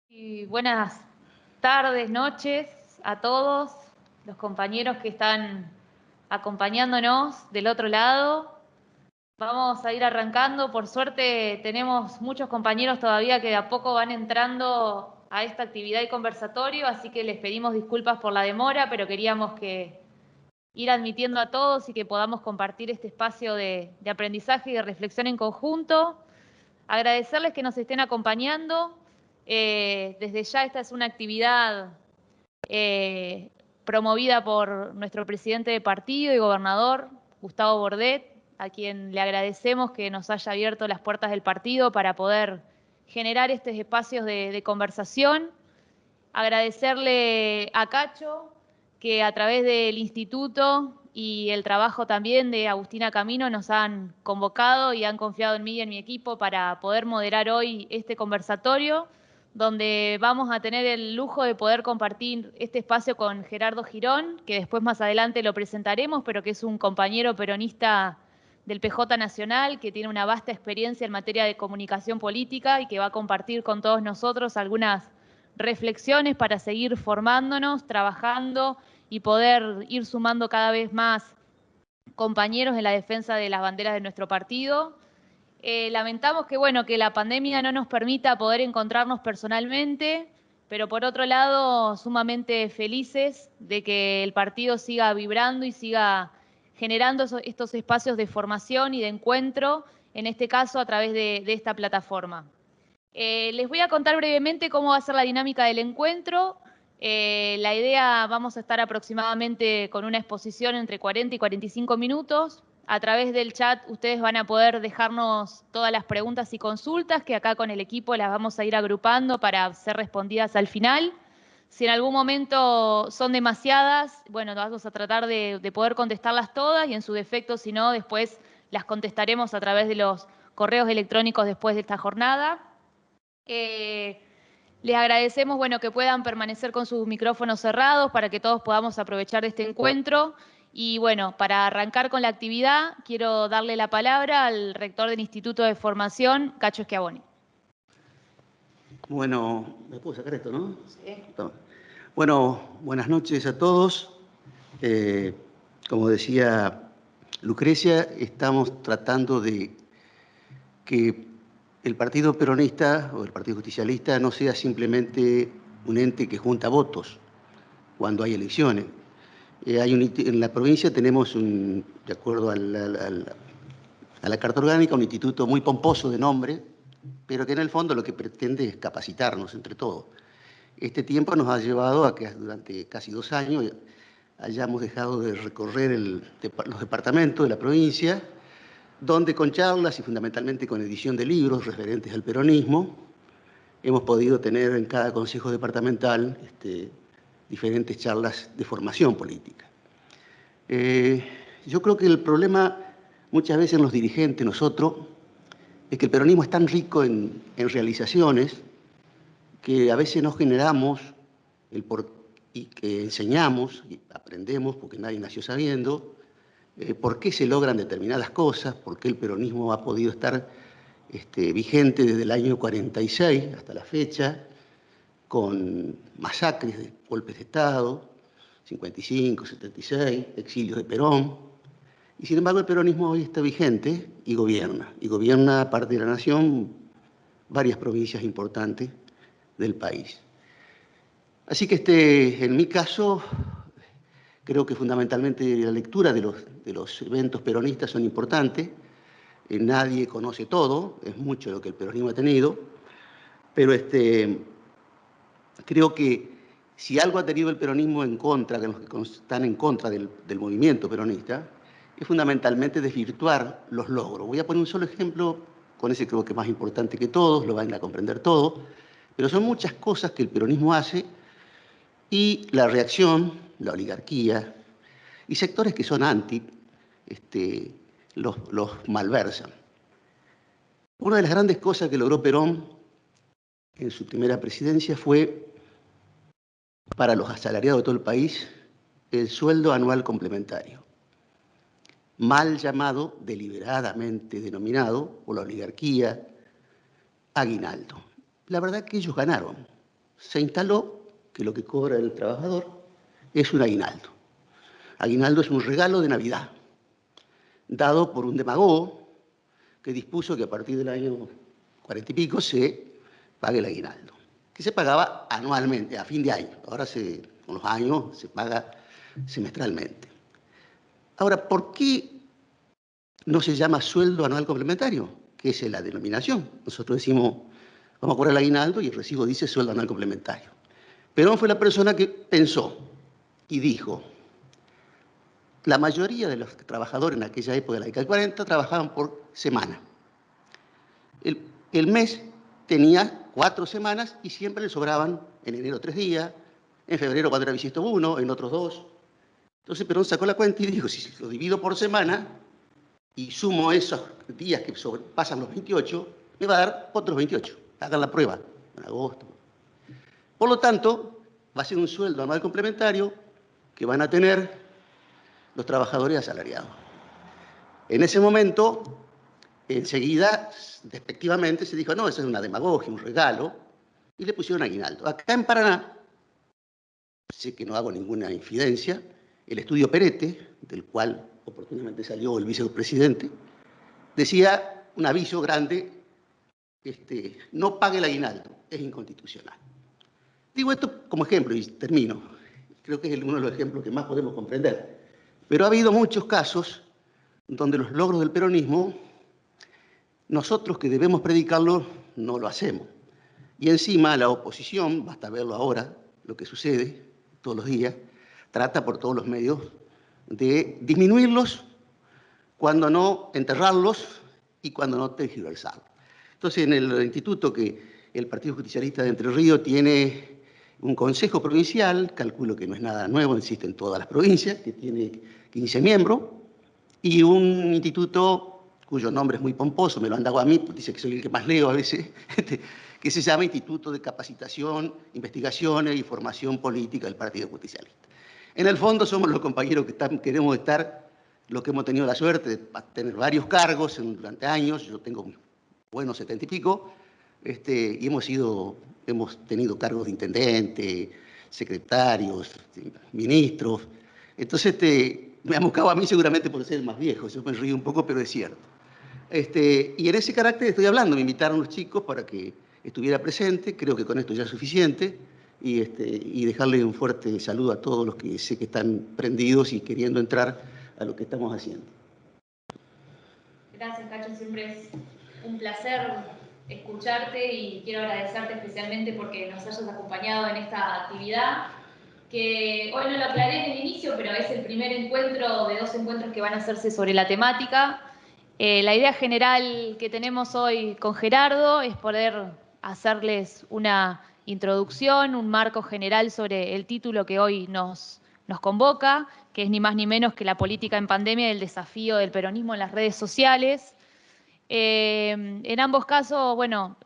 Y buenas tardes, noches a todos los compañeros que están acompañándonos del otro lado. Vamos a ir arrancando. Por suerte tenemos muchos compañeros todavía que de a poco van entrando a esta actividad y conversatorio, así que les pedimos disculpas por la demora, pero queríamos ir admitiendo a todos y que podamos compartir este espacio de aprendizaje y de reflexión en conjunto. Agradecerles que nos estén acompañando. Desde ya esta es una actividad promovida por nuestro presidente de partido y gobernador, Gustavo Bordet, a quien le agradecemos que nos haya abierto las puertas del partido para poder generar estos espacios de conversación. Agradecerle a Cacho, que a través del instituto y el trabajo también de Agustina Camino nos han convocado y han confiado en mí y en mi equipo para poder moderar hoy este conversatorio, donde vamos a tener el lujo de poder compartir este espacio con Gerardo Girón, que después más adelante lo presentaremos, pero que es un compañero peronista del PJ Nacional, que tiene una vasta experiencia en materia de comunicación política y que va a compartir con todos nosotros algunas reflexiones para seguir formándonos, trabajando y poder ir sumando cada vez más compañeros en la defensa de las banderas de nuestro partido. Lamentamos que la pandemia no nos permita poder encontrarnos personalmente, pero por otro lado, sumamente felices de que el partido siga vibrando y siga generando estos espacios de formación y de encuentro, en este caso a través de esta plataforma. Les voy a contar brevemente cómo va a ser la dinámica del encuentro. La idea, vamos a estar aproximadamente con una exposición entre 40 y 45 minutos. A través del chat ustedes van a poder dejarnos todas las preguntas y consultas que acá con el equipo las vamos a ir agrupando para ser respondidas al final. Si en algún momento son demasiadas, bueno, vamos a tratar de poder contestarlas todas y en su defecto, si no, después las contestaremos a través de los correos electrónicos después de esta jornada. Les agradecemos que puedan permanecer con sus micrófonos cerrados para que todos podamos aprovechar de este encuentro. Y para arrancar con la actividad, quiero darle la palabra al rector del Instituto de Formación, Cacho Schiavoni. Bueno, ¿me puedo sacar esto, no? Sí. Bueno, buenas noches a todos. Como decía Lucrecia, estamos tratando de que el Partido Peronista o el Partido Justicialista no sea simplemente un ente que junta votos cuando hay elecciones. En la provincia tenemos, de acuerdo a la Carta Orgánica, un instituto muy pomposo de nombre, pero que en el fondo lo que pretende es capacitarnos entre todos. Este tiempo nos ha llevado a que durante casi 2 años hayamos dejado de recorrer los departamentos de la provincia, donde con charlas y fundamentalmente con edición de libros referentes al peronismo, hemos podido tener en cada consejo departamental diferentes charlas de formación política. Yo creo que el problema muchas veces en los dirigentes, nosotros, es que el peronismo es tan rico en realizaciones que a veces no generamos y que enseñamos y aprendemos, porque nadie nació sabiendo, por qué se logran determinadas cosas, por qué el peronismo ha podido estar vigente desde el año 46 hasta la fecha, con masacres de golpes de Estado, 55, 76, exilios de Perón. Y sin embargo el peronismo hoy está vigente y gobierna parte de la nación, varias provincias importantes del país. Así que en mi caso, creo que fundamentalmente la lectura de los eventos peronistas son importantes. Nadie conoce todo, es mucho lo que el peronismo ha tenido, pero creo que si algo ha tenido el peronismo en contra, de los que están en contra del movimiento peronista, es fundamentalmente desvirtuar los logros. Voy a poner un solo ejemplo, con ese creo que es más importante que todos, lo van a comprender todos, pero son muchas cosas que el peronismo hace y la reacción, la oligarquía y sectores que son anti, los malversan. Una de las grandes cosas que logró Perón en su primera presidencia fue, para los asalariados de todo el país, el sueldo anual complementario, mal llamado, deliberadamente denominado por la oligarquía, aguinaldo. La verdad que ellos ganaron. se instaló que lo que cobra el trabajador es un aguinaldo. Aguinaldo es un regalo de Navidad, dado por un demagogo que dispuso que a partir del año 40 y pico se pague el aguinaldo, que se pagaba anualmente, a fin de año. Ahora con los años se paga semestralmente. Ahora, ¿por qué no se llama sueldo anual complementario? Que es la denominación. Nosotros decimos, vamos a cobrar el aguinaldo y el recibo dice sueldo anual complementario. Perón fue la persona que pensó y dijo, la mayoría de los trabajadores en aquella época de la década del 40 trabajaban por semana. El mes tenía 4 semanas y siempre le sobraban en enero 3 días, en febrero cuando era bisiesto 1, en otros 2. Entonces Perón sacó la cuenta y dijo, si lo divido por semana y sumo esos días que pasan los 28, me va a dar otros 28. Hagan la prueba en agosto. Por lo tanto, va a ser un sueldo anual complementario que van a tener los trabajadores asalariados. En ese momento, enseguida, despectivamente, se dijo, no, eso es una demagogia, un regalo, y le pusieron aguinaldo. Acá en Paraná, sé que no hago ninguna infidencia, el estudio Perete, del cual oportunamente salió el vicepresidente, decía un aviso grande, no pague el aguinaldo, es inconstitucional. Digo esto como ejemplo y termino. Creo que es uno de los ejemplos que más podemos comprender. Pero ha habido muchos casos donde los logros del peronismo, nosotros que debemos predicarlos, no lo hacemos. Y encima la oposición, basta verlo ahora, lo que sucede todos los días, trata por todos los medios de disminuirlos, cuando no enterrarlos y cuando no tergiversarlos. Entonces, en el instituto que el Partido Justicialista de Entre Ríos tiene un consejo provincial, calculo que no es nada nuevo, existe en todas las provincias, que tiene 15 miembros, y un instituto cuyo nombre es muy pomposo, me lo han dado a mí, dice que soy el que más leo a veces, que se llama Instituto de Capacitación, Investigaciones y Formación Política del Partido Justicialista. En el fondo somos los compañeros que queremos estar, los que hemos tenido la suerte de tener varios cargos durante años, yo tengo buenos 70 y pico, y hemos tenido cargos de intendente, secretarios, ministros. Entonces, me han buscado a mí seguramente por ser el más viejo, yo me río un poco, pero es cierto. Y en ese carácter estoy hablando, me invitaron los chicos para que estuviera presente, creo que con esto ya es suficiente, y dejarle un fuerte saludo a todos los que sé que están prendidos y queriendo entrar a lo que estamos haciendo. Gracias, Cacho, siempre es un placer escucharte y quiero agradecerte especialmente porque nos hayas acompañado en esta actividad, que hoy no lo aclaré en el inicio, pero es el primer encuentro de 2 encuentros que van a hacerse sobre la temática. La idea general que tenemos hoy con Gerardo es poder hacerles una introducción, un marco general sobre el título que hoy nos convoca, que es ni más ni menos que la política en pandemia y el desafío del peronismo en las redes sociales. En ambos casos, bueno,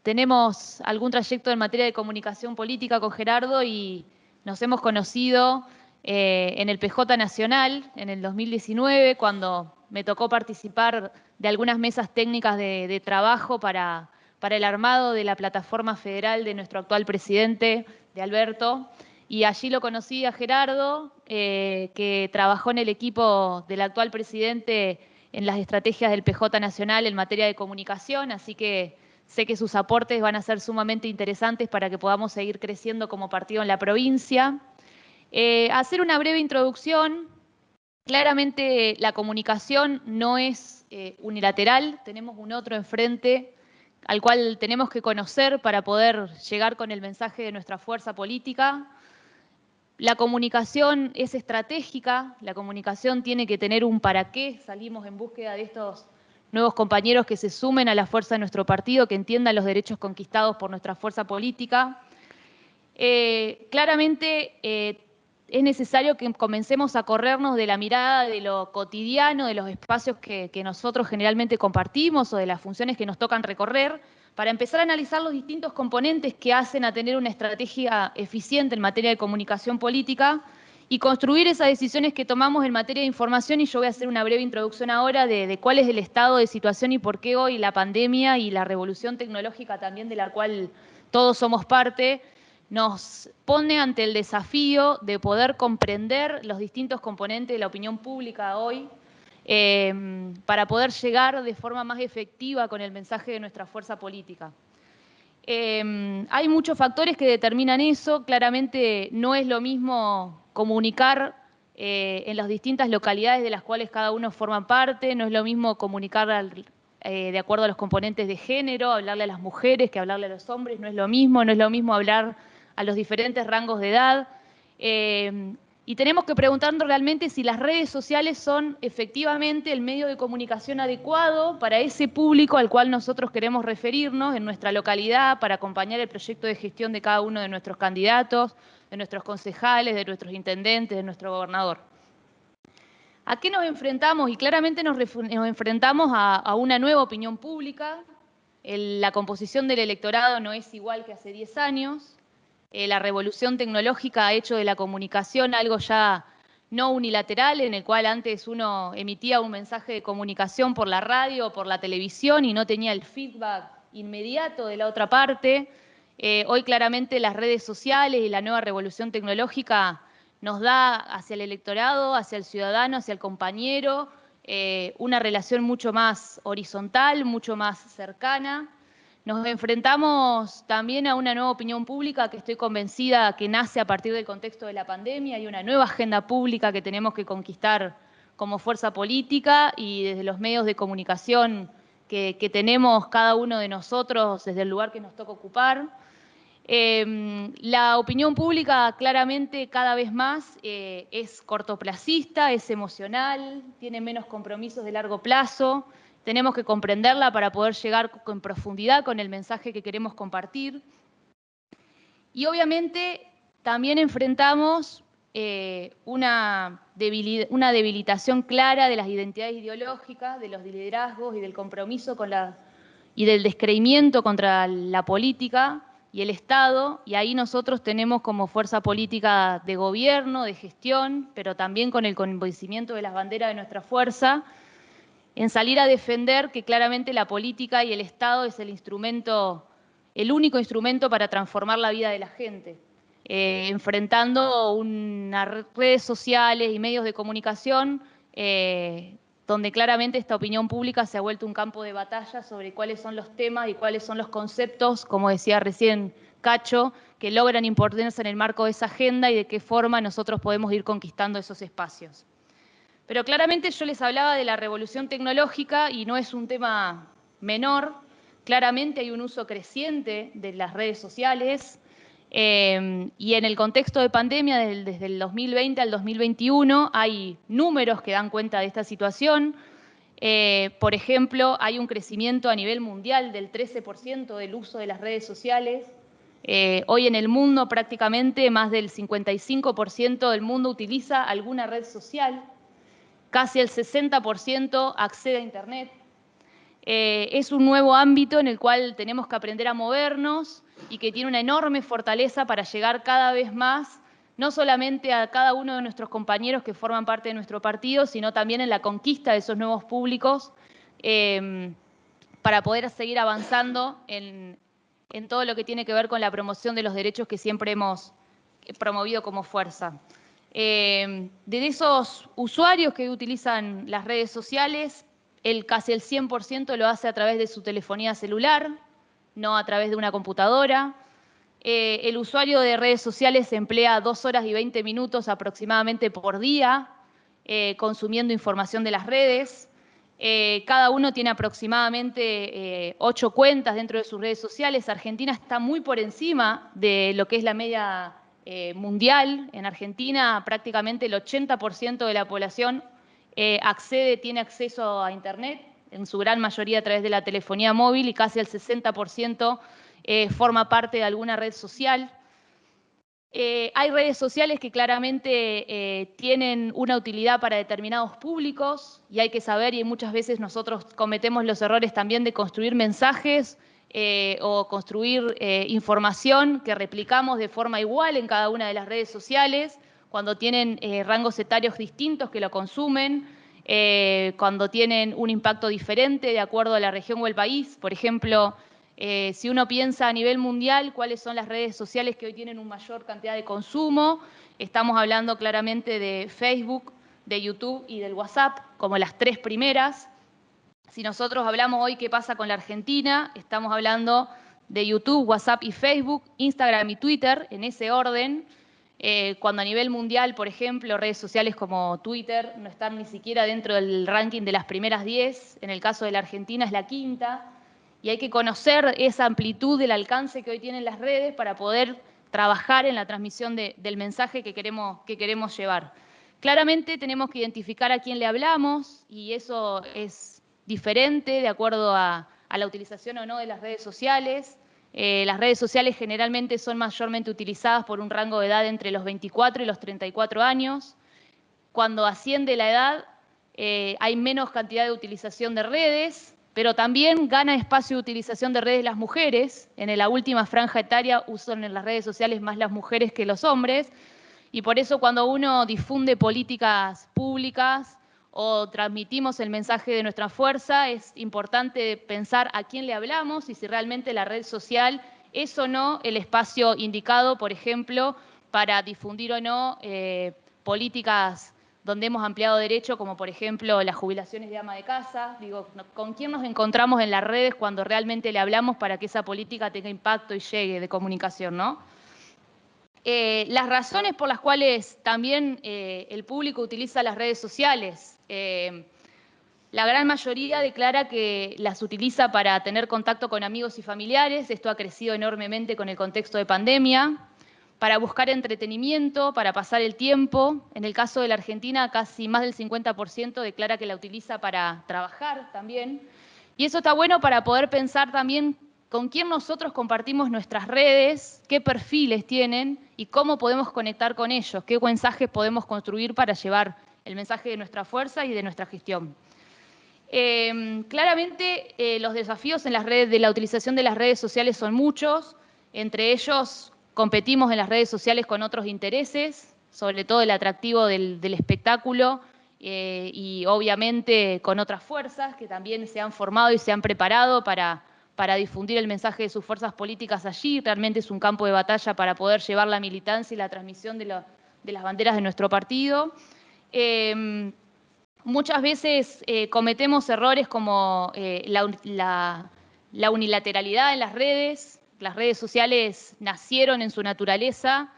tenemos algún trayecto en materia de comunicación política con Gerardo y nos hemos conocido en el PJ Nacional en el 2019, cuando me tocó participar de algunas mesas técnicas de trabajo para el armado de la plataforma federal de nuestro actual presidente, de Alberto. Y allí lo conocí a Gerardo, que trabajó en el equipo del actual presidente en las estrategias del PJ Nacional en materia de comunicación, así que sé que sus aportes van a ser sumamente interesantes para que podamos seguir creciendo como partido en la provincia. Hacer una breve introducción. Claramente la comunicación no es unilateral, tenemos un otro enfrente al cual tenemos que conocer para poder llegar con el mensaje de nuestra fuerza política. La comunicación es estratégica, la comunicación tiene que tener un para qué. Salimos en búsqueda de estos nuevos compañeros que se sumen a la fuerza de nuestro partido, que entiendan los derechos conquistados por nuestra fuerza política. Claramente es necesario que comencemos a corrernos de la mirada de lo cotidiano, de los espacios que nosotros generalmente compartimos o de las funciones que nos tocan recorrer, para empezar a analizar los distintos componentes que hacen a tener una estrategia eficiente en materia de comunicación política y construir esas decisiones que tomamos en materia de información. Y yo voy a hacer una breve introducción ahora de cuál es el estado de situación y por qué hoy la pandemia y la revolución tecnológica también de la cual todos somos parte, nos pone ante el desafío de poder comprender los distintos componentes de la opinión pública hoy, para poder llegar de forma más efectiva con el mensaje de nuestra fuerza política. Hay muchos factores que determinan eso. Claramente no es lo mismo comunicar en las distintas localidades de las cuales cada uno forma parte, no es lo mismo comunicar de acuerdo a los componentes de género, hablarle a las mujeres que hablarle a los hombres, no es lo mismo hablar a los diferentes rangos de edad. Y tenemos que preguntarnos realmente si las redes sociales son efectivamente el medio de comunicación adecuado para ese público al cual nosotros queremos referirnos en nuestra localidad para acompañar el proyecto de gestión de cada uno de nuestros candidatos, de nuestros concejales, de nuestros intendentes, de nuestro gobernador. ¿A qué nos enfrentamos? Y claramente nos enfrentamos a una nueva opinión pública. La composición del electorado no es igual que hace 10 años. La revolución tecnológica ha hecho de la comunicación algo ya no unilateral, en el cual antes uno emitía un mensaje de comunicación por la radio o por la televisión y no tenía el feedback inmediato de la otra parte. Hoy claramente las redes sociales y la nueva revolución tecnológica nos da hacia el electorado, hacia el ciudadano, hacia el compañero, una relación mucho más horizontal, mucho más cercana. Nos enfrentamos también a una nueva opinión pública que estoy convencida que nace a partir del contexto de la pandemia. Hay una nueva agenda pública que tenemos que conquistar como fuerza política y desde los medios de comunicación que tenemos cada uno de nosotros desde el lugar que nos toca ocupar. La opinión pública claramente cada vez más es cortoplacista, es emocional, tiene menos compromisos de largo plazo. Tenemos que comprenderla para poder llegar con profundidad con el mensaje que queremos compartir. Y obviamente también enfrentamos una debilitación clara de las identidades ideológicas, de los liderazgos y del compromiso y del descreimiento contra la política y el Estado, y ahí nosotros tenemos como fuerza política de gobierno, de gestión, pero también con el convencimiento de las banderas de nuestra fuerza, en salir a defender que claramente la política y el Estado es el único instrumento para transformar la vida de la gente, enfrentando unas redes sociales y medios de comunicación donde claramente esta opinión pública se ha vuelto un campo de batalla sobre cuáles son los temas y cuáles son los conceptos, como decía recién Cacho, que logran imponerse en el marco de esa agenda y de qué forma nosotros podemos ir conquistando esos espacios. Pero claramente yo les hablaba de la revolución tecnológica y no es un tema menor. Claramente hay un uso creciente de las redes sociales y en el contexto de pandemia, desde el 2020 al 2021, hay números que dan cuenta de esta situación. Por ejemplo, hay un crecimiento a nivel mundial del 13% del uso de las redes sociales. Hoy en el mundo prácticamente más del 55% del mundo utiliza alguna red social. Casi el 60% accede a Internet. Es un nuevo ámbito en el cual tenemos que aprender a movernos y que tiene una enorme fortaleza para llegar cada vez más, no solamente a cada uno de nuestros compañeros que forman parte de nuestro partido, sino también en la conquista de esos nuevos públicos para poder seguir avanzando en todo lo que tiene que ver con la promoción de los derechos que siempre hemos promovido como fuerza. De esos usuarios que utilizan las redes sociales, casi el 100% lo hace a través de su telefonía celular, no a través de una computadora. El usuario de redes sociales emplea 2 horas y 20 minutos aproximadamente por día consumiendo información de las redes. Cada uno tiene aproximadamente 8 cuentas dentro de sus redes sociales. Argentina está muy por encima de lo que es la media mundial. En Argentina prácticamente el 80% de la población tiene acceso a Internet, en su gran mayoría a través de la telefonía móvil, y casi el 60% forma parte de alguna red social. Hay redes sociales que claramente tienen una utilidad para determinados públicos y hay que saber, y muchas veces nosotros cometemos los errores también de construir mensajes o construir información que replicamos de forma igual en cada una de las redes sociales, cuando tienen rangos etarios distintos que lo consumen, cuando tienen un impacto diferente de acuerdo a la región o el país. Por ejemplo, Si uno piensa a nivel mundial cuáles son las redes sociales que hoy tienen una mayor cantidad de consumo, estamos hablando claramente de Facebook, de YouTube y del WhatsApp, como las tres primeras. Si nosotros hablamos hoy qué pasa con la Argentina, estamos hablando de YouTube, WhatsApp y Facebook, Instagram y Twitter, en ese orden. Cuando a nivel mundial, por ejemplo, redes sociales como Twitter no están ni siquiera dentro del ranking de las primeras 10, en el caso de la Argentina es la quinta, y hay que conocer esa amplitud del alcance que hoy tienen las redes para poder trabajar en la transmisión del mensaje que queremos llevar. Claramente tenemos que identificar a quién le hablamos, y eso es diferente de acuerdo a la utilización o no de las redes sociales. Las redes sociales generalmente son mayormente utilizadas por un rango de edad entre los 24 y los 34 años. Cuando asciende la edad, hay menos cantidad de utilización de redes, pero también gana espacio de utilización de redes las mujeres. En la última franja etaria usan en las redes sociales más las mujeres que los hombres, y por eso cuando uno difunde políticas públicas o transmitimos el mensaje de nuestra fuerza, es importante pensar a quién le hablamos y si realmente la red social es o no el espacio indicado, por ejemplo, para difundir o no políticas donde hemos ampliado derecho, como por ejemplo las jubilaciones de ama de casa. Digo, ¿con quién nos encontramos en las redes cuando realmente le hablamos para que esa política tenga impacto y llegue de comunicación, ¿no? Las razones por las cuales también el público utiliza las redes sociales. La gran mayoría declara que las utiliza para tener contacto con amigos y familiares. Esto ha crecido enormemente con el contexto de pandemia. Para buscar entretenimiento, para pasar el tiempo. En el caso de la Argentina, casi más del 50% declara que la utiliza para trabajar también. Y eso está bueno para poder pensar también con quién nosotros compartimos nuestras redes, qué perfiles tienen y cómo podemos conectar con ellos, qué mensajes podemos construir para llevar el mensaje de nuestra fuerza y de nuestra gestión. Claramente los desafíos en las redes, de la utilización de las redes sociales son muchos. Entre ellos competimos en las redes sociales con otros intereses, sobre todo el atractivo del espectáculo y obviamente con otras fuerzas que también se han formado y se han preparado para difundir el mensaje de sus fuerzas políticas allí. Realmente es un campo de batalla para poder llevar la militancia y la transmisión de las banderas de nuestro partido. Muchas veces cometemos errores como la unilateralidad en las redes. Las redes sociales nacieron en su naturaleza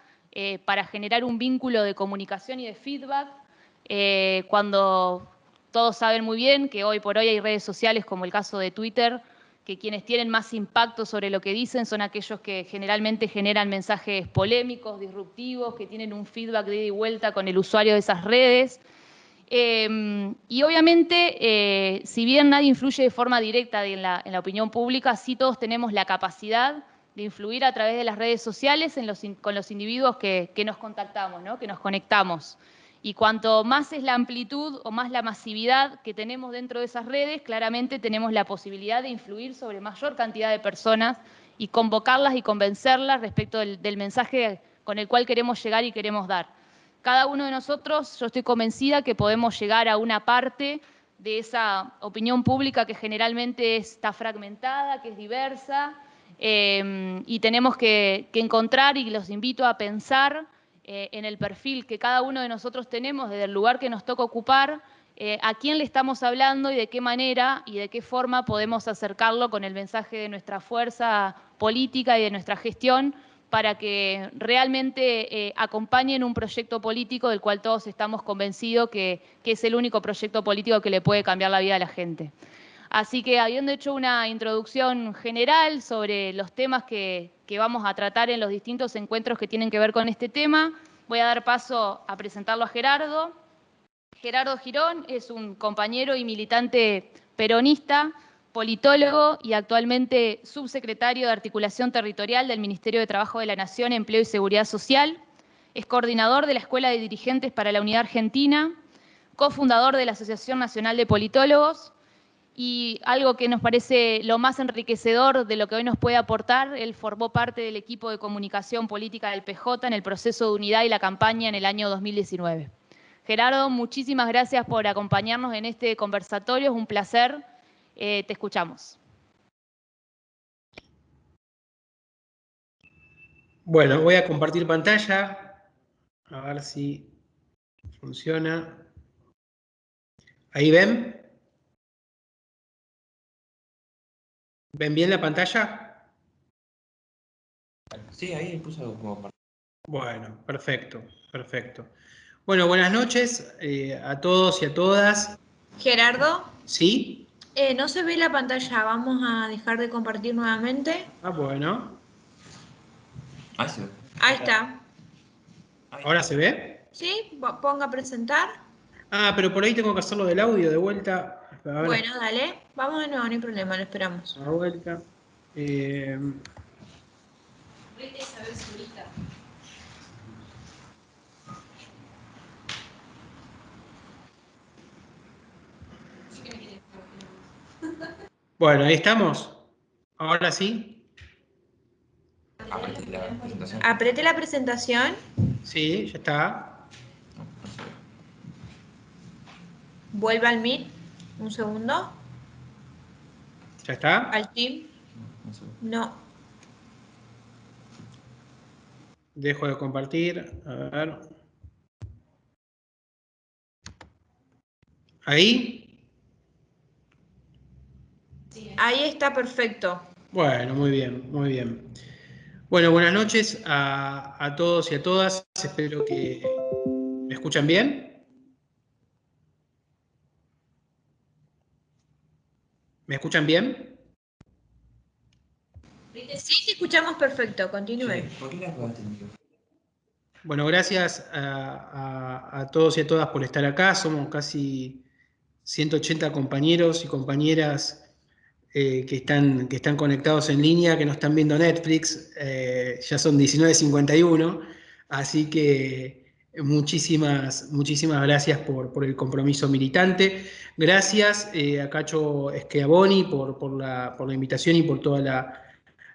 para generar un vínculo de comunicación y de feedback, cuando todos saben muy bien que hoy por hoy hay redes sociales como el caso de Twitter, que quienes tienen más impacto sobre lo que dicen son aquellos que generalmente generan mensajes polémicos, disruptivos, que tienen un feedback de ida y vuelta con el usuario de esas redes. Y obviamente, si bien nadie influye de forma directa en la opinión pública, sí todos tenemos la capacidad de influir a través de las redes sociales con los individuos que nos contactamos, ¿no? Que nos conectamos. Y cuanto más es la amplitud o más la masividad que tenemos dentro de esas redes, claramente tenemos la posibilidad de influir sobre mayor cantidad de personas y convocarlas y convencerlas respecto del mensaje con el cual queremos llegar y queremos dar. Cada uno de nosotros, yo estoy convencida que podemos llegar a una parte de esa opinión pública que generalmente está fragmentada, que es diversa, y tenemos que encontrar, y los invito a pensar en el perfil que cada uno de nosotros tenemos, desde el lugar que nos toca ocupar, a quién le estamos hablando y de qué manera y de qué forma podemos acercarlo con el mensaje de nuestra fuerza política y de nuestra gestión, para que realmente acompañen un proyecto político del cual todos estamos convencidos que es el único proyecto político que le puede cambiar la vida a la gente. Así que, habiendo hecho una introducción general sobre los temas que vamos a tratar en los distintos encuentros que tienen que ver con este tema, voy a dar paso a presentarlo a Gerardo. Gerardo Girón es un compañero y militante peronista, politólogo y actualmente subsecretario de Articulación Territorial del Ministerio de Trabajo de la Nación, Empleo y Seguridad Social. Es coordinador de la Escuela de Dirigentes para la Unidad Argentina, cofundador de la Asociación Nacional de Politólogos, y algo que nos parece lo más enriquecedor de lo que hoy nos puede aportar, él formó parte del equipo de comunicación política del PJ en el proceso de unidad y la campaña en el año 2019. Gerardo, muchísimas gracias por acompañarnos en este conversatorio, es un placer, te escuchamos. Bueno, voy a compartir pantalla, a ver si funciona. ¿Ahí ven? ¿Ven bien la pantalla? Sí, ahí puse algo como... Bueno, perfecto, perfecto. Bueno, buenas noches a todos y a todas. Gerardo, ¿Sí? no se ve la pantalla, vamos a dejar de compartir nuevamente. Ah, bueno. Ahí se ve. Ahí está. ¿Ahora se ve? ¿Sí? Ponga presentar. Ah, pero por ahí tengo que hacerlo del audio de vuelta. A ver, Bueno, dale. Vamos de nuevo, no hay problema, lo esperamos. a vuelta. Bueno, ahí estamos. Ahora sí. Apreté la presentación. Apriete la presentación. Sí, ya está. No, no se ve. Vuelva al Meet. Un segundo. ¿Ya está? Al Team. No se ve. No. Dejo de compartir. A ver. ¿Ahí? Ahí está perfecto. Bueno, muy bien, muy bien. Bueno, buenas noches a todos y a todas. Espero que me escuchan bien. ¿Me escuchan bien? Sí, te escuchamos perfecto. Continúe. Che, ¿por qué le apagaste el micrófono? Bueno, gracias a todos y a todas por estar acá. Somos casi 180 compañeros y compañeras que están conectados en línea, que nos están viendo Netflix. Ya son 19:51, así que muchísimas gracias por el compromiso militante. Gracias a Cacho Schiavoni por la invitación y por toda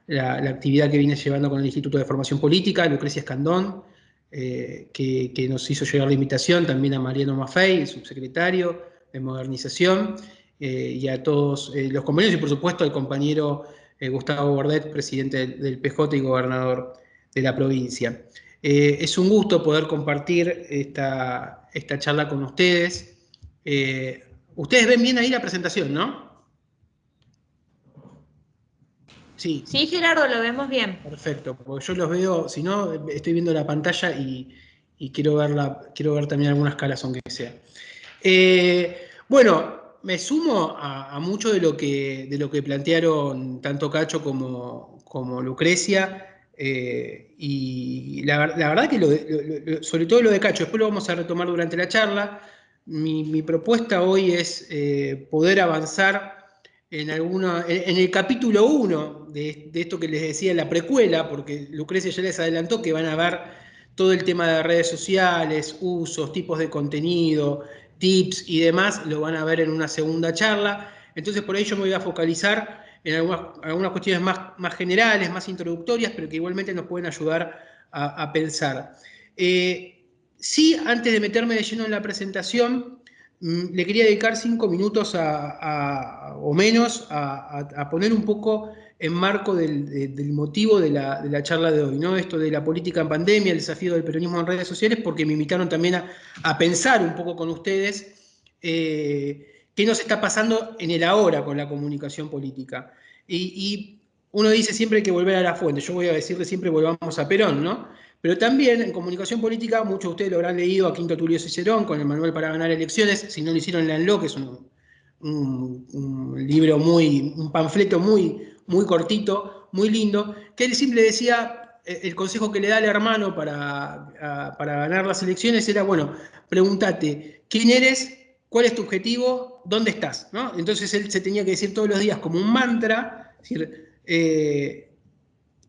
la actividad que viene llevando con el Instituto de Formación Política, Lucrecia Escandón, que nos hizo llegar la invitación, también a Mariano Maffei, el subsecretario de Modernización, y a todos los compañeros, y por supuesto al compañero Gustavo Bordet, presidente del PJ y gobernador de la provincia. Es un gusto poder compartir esta charla con ustedes. Ustedes ven bien ahí la presentación, ¿no? Sí. Sí, Gerardo, lo vemos bien. Perfecto, porque yo los veo, si no, estoy viendo la pantalla y quiero ver también algunas caras, aunque sea. Bueno, me sumo a mucho de lo que plantearon tanto Cacho como Lucrecia, y la verdad que sobre todo lo de Cacho, después lo vamos a retomar durante la charla. Mi propuesta hoy es poder avanzar en el capítulo 1 de esto que les decía, la precuela, porque Lucrecia ya les adelantó que van a ver todo el tema de redes sociales, usos, tipos de contenido, tips y demás, lo van a ver en una segunda charla. Entonces por ahí yo me voy a focalizar en algunas cuestiones más generales, más introductorias, pero que igualmente nos pueden ayudar a pensar. Sí, antes de meterme de lleno en la presentación, le quería dedicar 5 minutos o menos a poner un poco en marco del motivo de la charla de hoy, ¿no? Esto de la política en pandemia, el desafío del peronismo en redes sociales, porque me invitaron también a pensar un poco con ustedes qué nos está pasando en el ahora con la comunicación política. Y uno dice siempre hay que volver a la fuente, yo voy a decirle siempre volvamos a Perón, ¿no? Pero también en comunicación política, muchos de ustedes lo habrán leído a Quinto Tulio Cicerón con el Manual para ganar elecciones. Si no lo hicieron, léanlo, que es un libro un panfleto muy cortito, muy lindo, que él siempre decía, el consejo que le da al hermano para ganar las elecciones era, bueno, pregúntate, ¿quién eres? ¿Cuál es tu objetivo? ¿Dónde estás? ¿No? Entonces él se tenía que decir todos los días como un mantra, es decir,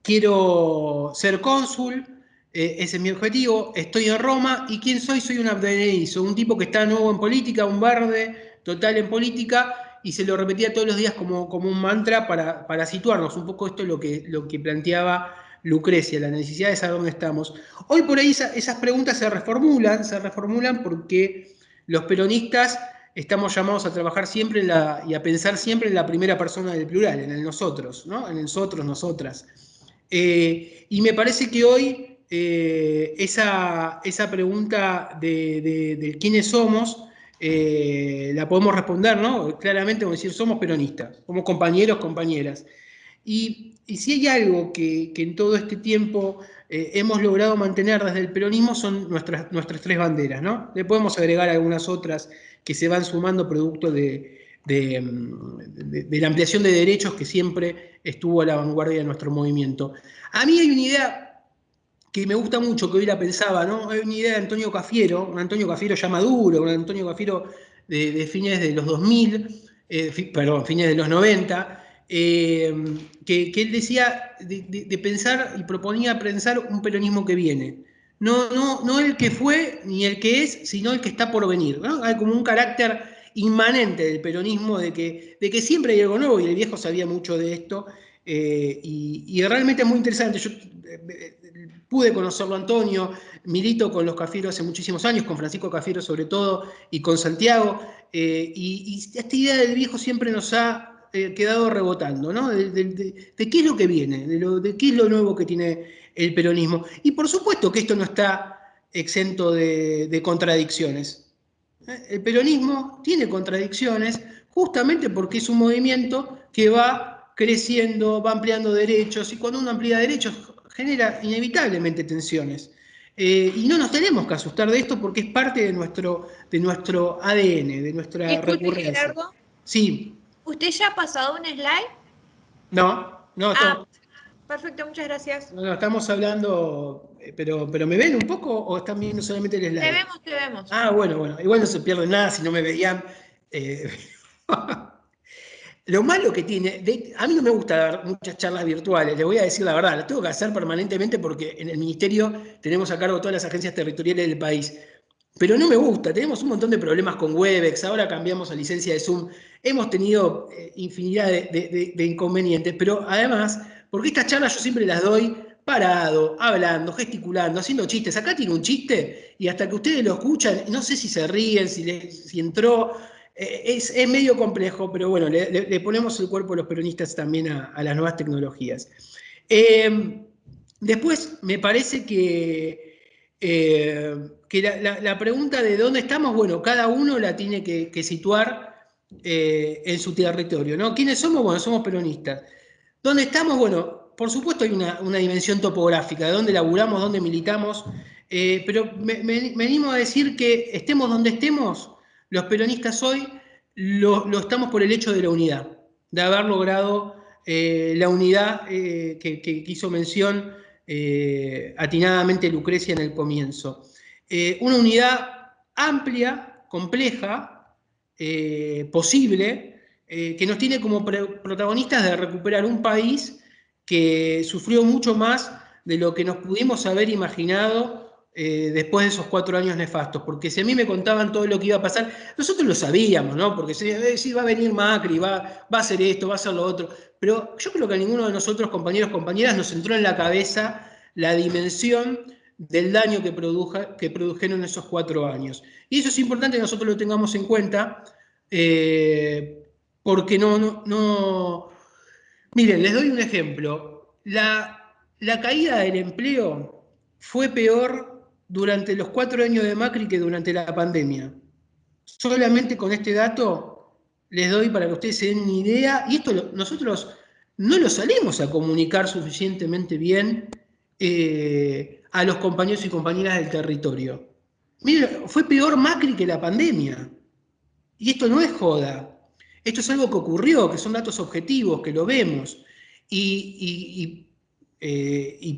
quiero ser cónsul, ese es mi objetivo, estoy en Roma, ¿y quién soy? Soy un abdenerizo, un tipo que está nuevo en política, un verde total en política, y se lo repetía todos los días como un mantra para situarnos. Un poco esto es lo que planteaba Lucrecia, la necesidad de saber dónde estamos. Hoy por ahí esas preguntas se reformulan porque los peronistas estamos llamados a trabajar siempre y a pensar siempre en la primera persona del plural, en el nosotros, ¿no? En el nosotros, nosotras. Y me parece que hoy esa pregunta de quiénes somos la podemos responder, ¿no? Claramente, vamos a decir, somos peronistas, somos compañeros, compañeras. Y si hay algo que en todo este tiempo hemos logrado mantener desde el peronismo son nuestras tres banderas, ¿no? Le podemos agregar algunas otras que se van sumando producto de la ampliación de derechos que siempre estuvo a la vanguardia de nuestro movimiento. A mí hay una idea que me gusta mucho, que hoy la pensaba, ¿no? Hay una idea de Antonio Cafiero, un Antonio Cafiero ya maduro, un Antonio Cafiero de fines de los 2000, fines de los 90, que él decía de pensar y proponía pensar un peronismo que viene. No el que fue ni el que es, sino el que está por venir, ¿no? Hay como un carácter inmanente del peronismo de que siempre hay algo nuevo, y el viejo sabía mucho de esto, y realmente es muy interesante. Yo pude conocerlo a Antonio, milito con los Cafieros hace muchísimos años, con Francisco Cafiero sobre todo, y con Santiago, y esta idea del viejo siempre nos ha quedado rebotando, ¿no? De qué es lo que viene, de qué es lo nuevo que tiene el peronismo. Y por supuesto que esto no está exento de contradicciones. El peronismo tiene contradicciones justamente porque es un movimiento que va creciendo, va ampliando derechos, y cuando uno amplía derechos genera inevitablemente tensiones. Y no nos tenemos que asustar de esto porque es parte de nuestro ADN, de nuestra Disculpe, recurrencia. Gerardo, Sí, ¿usted ya ha pasado un slide? no, Perfecto, muchas gracias. no, estamos hablando, pero ¿me ven un poco o están viendo solamente el Te slide? vemos, te vemos. Ah, bueno, igual no se pierde nada si no me veían. Lo malo que tiene, a mí no me gusta dar muchas charlas virtuales, le voy a decir la verdad, las tengo que hacer permanentemente porque en el Ministerio tenemos a cargo todas las agencias territoriales del país. Pero no me gusta, tenemos un montón de problemas con Webex, ahora cambiamos a licencia de Zoom, hemos tenido infinidad de inconvenientes, pero además, porque estas charlas yo siempre las doy parado, hablando, gesticulando, haciendo chistes. Acá tiene un chiste y hasta que ustedes lo escuchan, no sé si se ríen, si entró, es medio complejo, pero bueno, le ponemos el cuerpo a los peronistas también a las nuevas tecnologías. Después, me parece que la pregunta de dónde estamos, bueno, cada uno la tiene que situar en su territorio, ¿no? ¿Quiénes somos? Bueno, somos peronistas. ¿Dónde estamos? Bueno, por supuesto hay una dimensión topográfica, de dónde laburamos, dónde militamos, pero me animo a decir que estemos donde estemos, los peronistas hoy lo estamos por el hecho de la unidad, de haber logrado la unidad que hizo mención atinadamente Lucrecia en el comienzo. Una unidad amplia, compleja, posible, que nos tiene como protagonistas de recuperar un país que sufrió mucho más de lo que nos pudimos haber imaginado después de esos 4 años nefastos. Porque si a mí me contaban todo lo que iba a pasar, nosotros lo sabíamos, ¿no? Porque si va a venir Macri, va a hacer esto, va a hacer lo otro. Pero yo creo que a ninguno de nosotros, compañeros, compañeras, nos entró en la cabeza la dimensión del daño que produjeron esos 4 años. Y eso es importante que nosotros lo tengamos en cuenta, porque no. Miren, les doy un ejemplo. La caída del empleo fue peor durante los 4 años de Macri que durante la pandemia. Solamente con este dato les doy para que ustedes se den una idea, y esto nosotros no lo salimos a comunicar suficientemente bien a los compañeros y compañeras del territorio. Miren, fue peor Macri que la pandemia. Y esto no es joda. Esto es algo que ocurrió, que son datos objetivos, que lo vemos. Y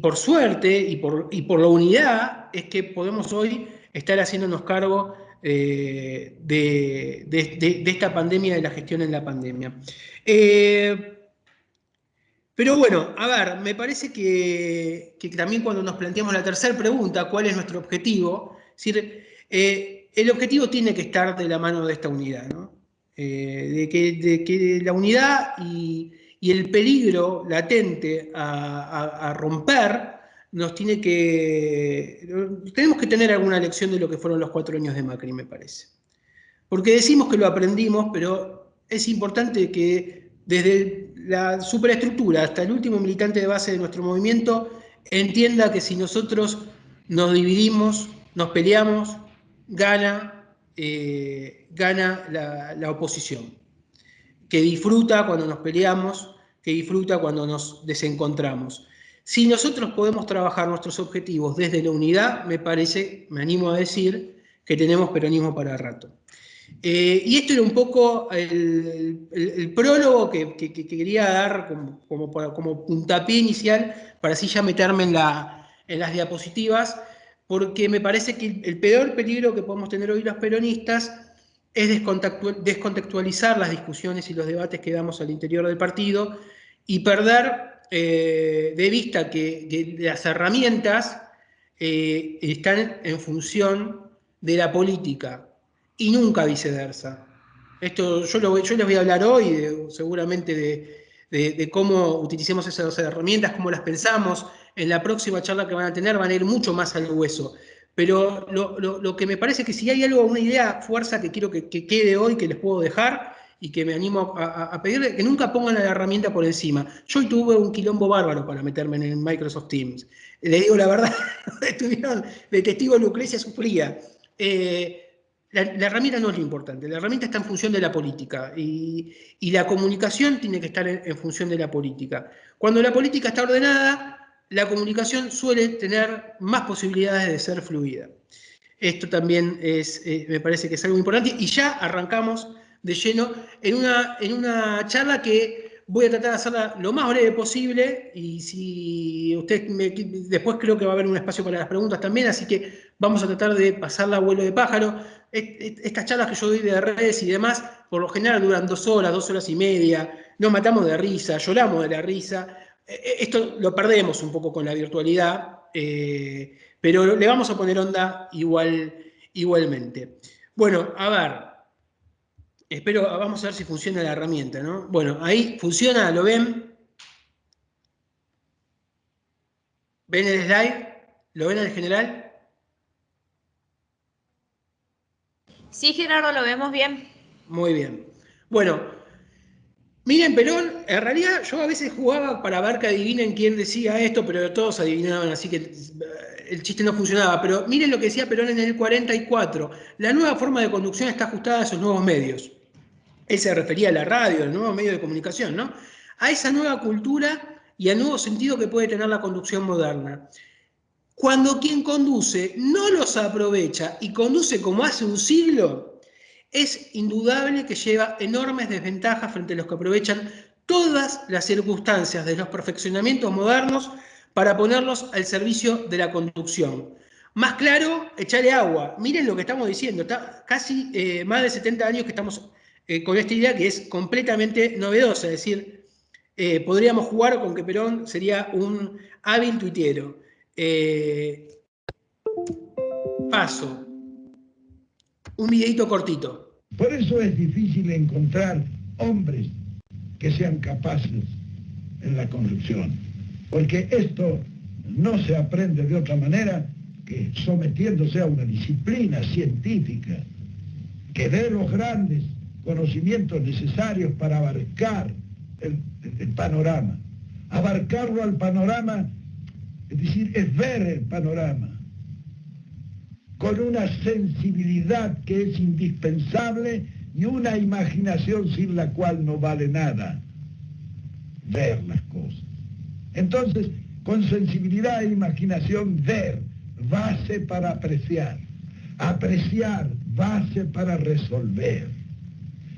por suerte y por la unidad es que podemos hoy estar haciéndonos cargo de esta pandemia, de la gestión en la pandemia. Pero bueno, a ver, me parece que también cuando nos planteamos la tercera pregunta, ¿cuál es nuestro objetivo? Es decir, el objetivo tiene que estar de la mano de esta unidad, ¿no? De que la unidad y el peligro latente a romper tenemos que tener alguna lección de lo que fueron los 4 años de Macri, me parece. Porque decimos que lo aprendimos, pero es importante que desde la superestructura, hasta el último militante de base de nuestro movimiento, entienda que si nosotros nos dividimos, nos peleamos, gana la oposición, que disfruta cuando nos peleamos, que disfruta cuando nos desencontramos. Si nosotros podemos trabajar nuestros objetivos desde la unidad, me parece, me animo a decir, que tenemos peronismo para rato. Y esto era un poco el prólogo que quería dar como puntapié inicial para así ya meterme en las diapositivas, porque me parece que el peor peligro que podemos tener hoy los peronistas es descontextualizar las discusiones y los debates que damos al interior del partido y perder de vista que las herramientas están en función de la política y nunca viceversa. Esto yo les voy a hablar hoy seguramente de cómo utilicemos esas herramientas, cómo las pensamos. En la próxima charla que van a tener van a ir mucho más al hueso. Pero lo que me parece que si hay algo, una idea, fuerza que quiero que quede hoy, que les puedo dejar y que me animo a pedirle, que nunca pongan la herramienta por encima. Yo hoy tuve un quilombo bárbaro para meterme en el Microsoft Teams. Le digo la verdad, estuvieron de testigo Lucrecia sufría. La herramienta no es lo importante, la herramienta está en función de la política y la comunicación tiene que estar en función de la política. Cuando la política está ordenada, la comunicación suele tener más posibilidades de ser fluida. Esto también me parece que es algo importante y ya arrancamos de lleno en una charla que voy a tratar de hacerla lo más breve posible y si después creo que va a haber un espacio para las preguntas también, así que vamos a tratar de pasarla a vuelo de pájaro. Estas charlas que yo doy de redes y demás, por lo general duran 2 horas, 2 horas y media, nos matamos de risa, lloramos de la risa. Esto lo perdemos un poco con la virtualidad, pero le vamos a poner onda igualmente. Bueno, a ver, vamos a ver si funciona la herramienta, ¿no? Bueno, ahí funciona, ¿lo ven? ¿Ven el slide? ¿Lo ven en general? Sí, Gerardo, lo vemos bien. Muy bien. Bueno, miren, Perón, en realidad yo a veces jugaba para ver que adivinen quién decía esto, pero todos adivinaban, así que el chiste no funcionaba. Pero miren lo que decía Perón en el 44. La nueva forma de conducción está ajustada a esos nuevos medios. Él se refería a la radio, al nuevo medio de comunicación, ¿no? A esa nueva cultura y al nuevo sentido que puede tener la conducción moderna. Cuando quien conduce no los aprovecha y conduce como hace un siglo, es indudable que lleva enormes desventajas frente a los que aprovechan todas las circunstancias de los perfeccionamientos modernos para ponerlos al servicio de la conducción. Más claro, echarle agua. Miren lo que estamos diciendo, está casi más de 70 años que estamos con esta idea que es completamente novedosa, es decir, podríamos jugar con que Perón sería un hábil tuitero. Paso. Un videito cortito. Por eso es difícil encontrar hombres que sean capaces en la conducción, porque esto no se aprende de otra manera que sometiéndose a una disciplina científica que dé los grandes conocimientos necesarios para abarcar el panorama. Abarcarlo al panorama, es decir, es ver el panorama con una sensibilidad que es indispensable y una imaginación sin la cual no vale nada ver las cosas. Entonces, con sensibilidad e imaginación, ver, base para apreciar, apreciar, base para resolver,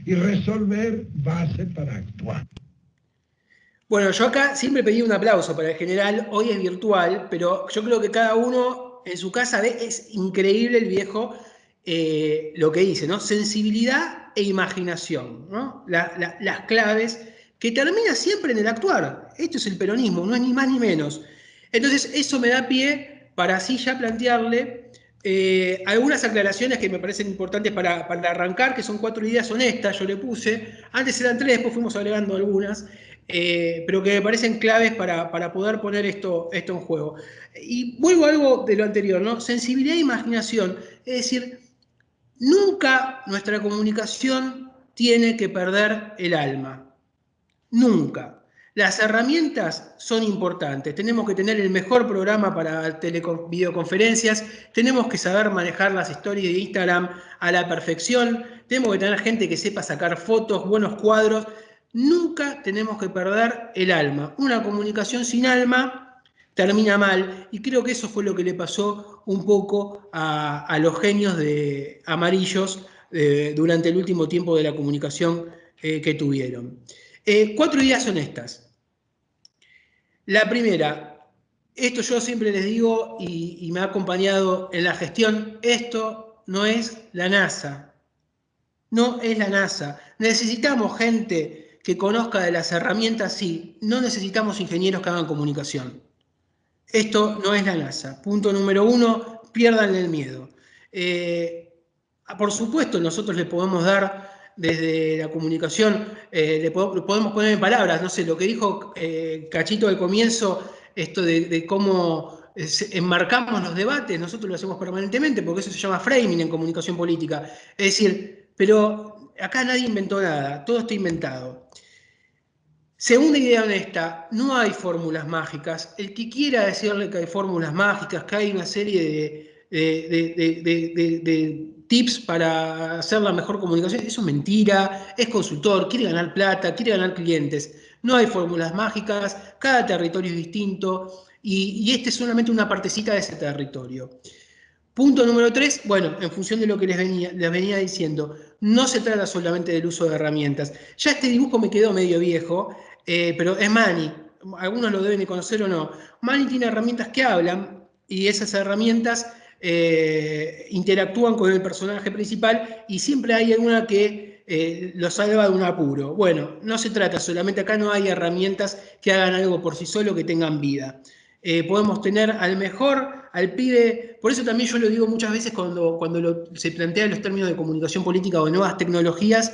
y resolver, base para actuar. Bueno, yo acá siempre pedí un aplauso para el general, hoy es virtual, pero yo creo que cada uno en su casa ve, es increíble el viejo lo que dice, ¿no? Sensibilidad e imaginación, ¿no? Las claves que termina siempre en el actuar. Esto es el peronismo, no es ni más ni menos. Entonces, eso me da pie para así ya plantearle algunas aclaraciones que me parecen importantes para arrancar, que son 4 ideas honestas, yo le puse. Antes eran 3, después fuimos agregando algunas. Pero que me parecen claves para poder poner esto en juego. Y vuelvo a algo de lo anterior, ¿no? Sensibilidad e imaginación. Es decir, nunca nuestra comunicación tiene que perder el alma. Nunca. las herramientas son importantes. Tenemos que tener el mejor programa para videoconferencias, tenemos que saber manejar las stories de Instagram a la perfección, tenemos que tener gente que sepa sacar fotos, buenos cuadros. Nunca tenemos que perder el alma. Una comunicación sin alma termina mal, y creo que eso fue lo que le pasó un poco a los genios de amarillos durante el último tiempo de la comunicación que tuvieron. 4 ideas son estas. La primera, esto yo siempre les digo y me ha acompañado en la gestión, esto no es la NASA. No es la NASA. Necesitamos gente que conozca de las herramientas, sí. No necesitamos ingenieros que hagan comunicación. Esto no es la NASA. Punto número 1, piérdanle el miedo. Por supuesto, nosotros le podemos dar desde la comunicación, podemos poner en palabras, no sé, lo que dijo Cachito al comienzo, esto de cómo enmarcamos los debates, nosotros lo hacemos permanentemente, porque eso se llama framing en comunicación política. Es decir, pero acá nadie inventó nada, todo está inventado. Segunda idea honesta, no hay fórmulas mágicas. El que quiera decirle que hay fórmulas mágicas, que hay una serie de tips para hacer la mejor comunicación, eso es mentira, es consultor, quiere ganar plata, quiere ganar clientes. No hay fórmulas mágicas, cada territorio es distinto y este es solamente una partecita de ese territorio. Punto número 3, bueno, en función de lo que les venía diciendo, no se trata solamente del uso de herramientas. Ya este dibujo me quedó medio viejo, pero es Manny, algunos lo deben de conocer o no. Manny tiene herramientas que hablan y esas herramientas interactúan con el personaje principal y siempre hay alguna que lo salva de un apuro. Bueno, no se trata solamente, acá no hay herramientas que hagan algo por sí solo, que tengan vida. Podemos tener al mejor, al pibe, por eso también yo lo digo muchas veces cuando se plantean los términos de comunicación política o de nuevas tecnologías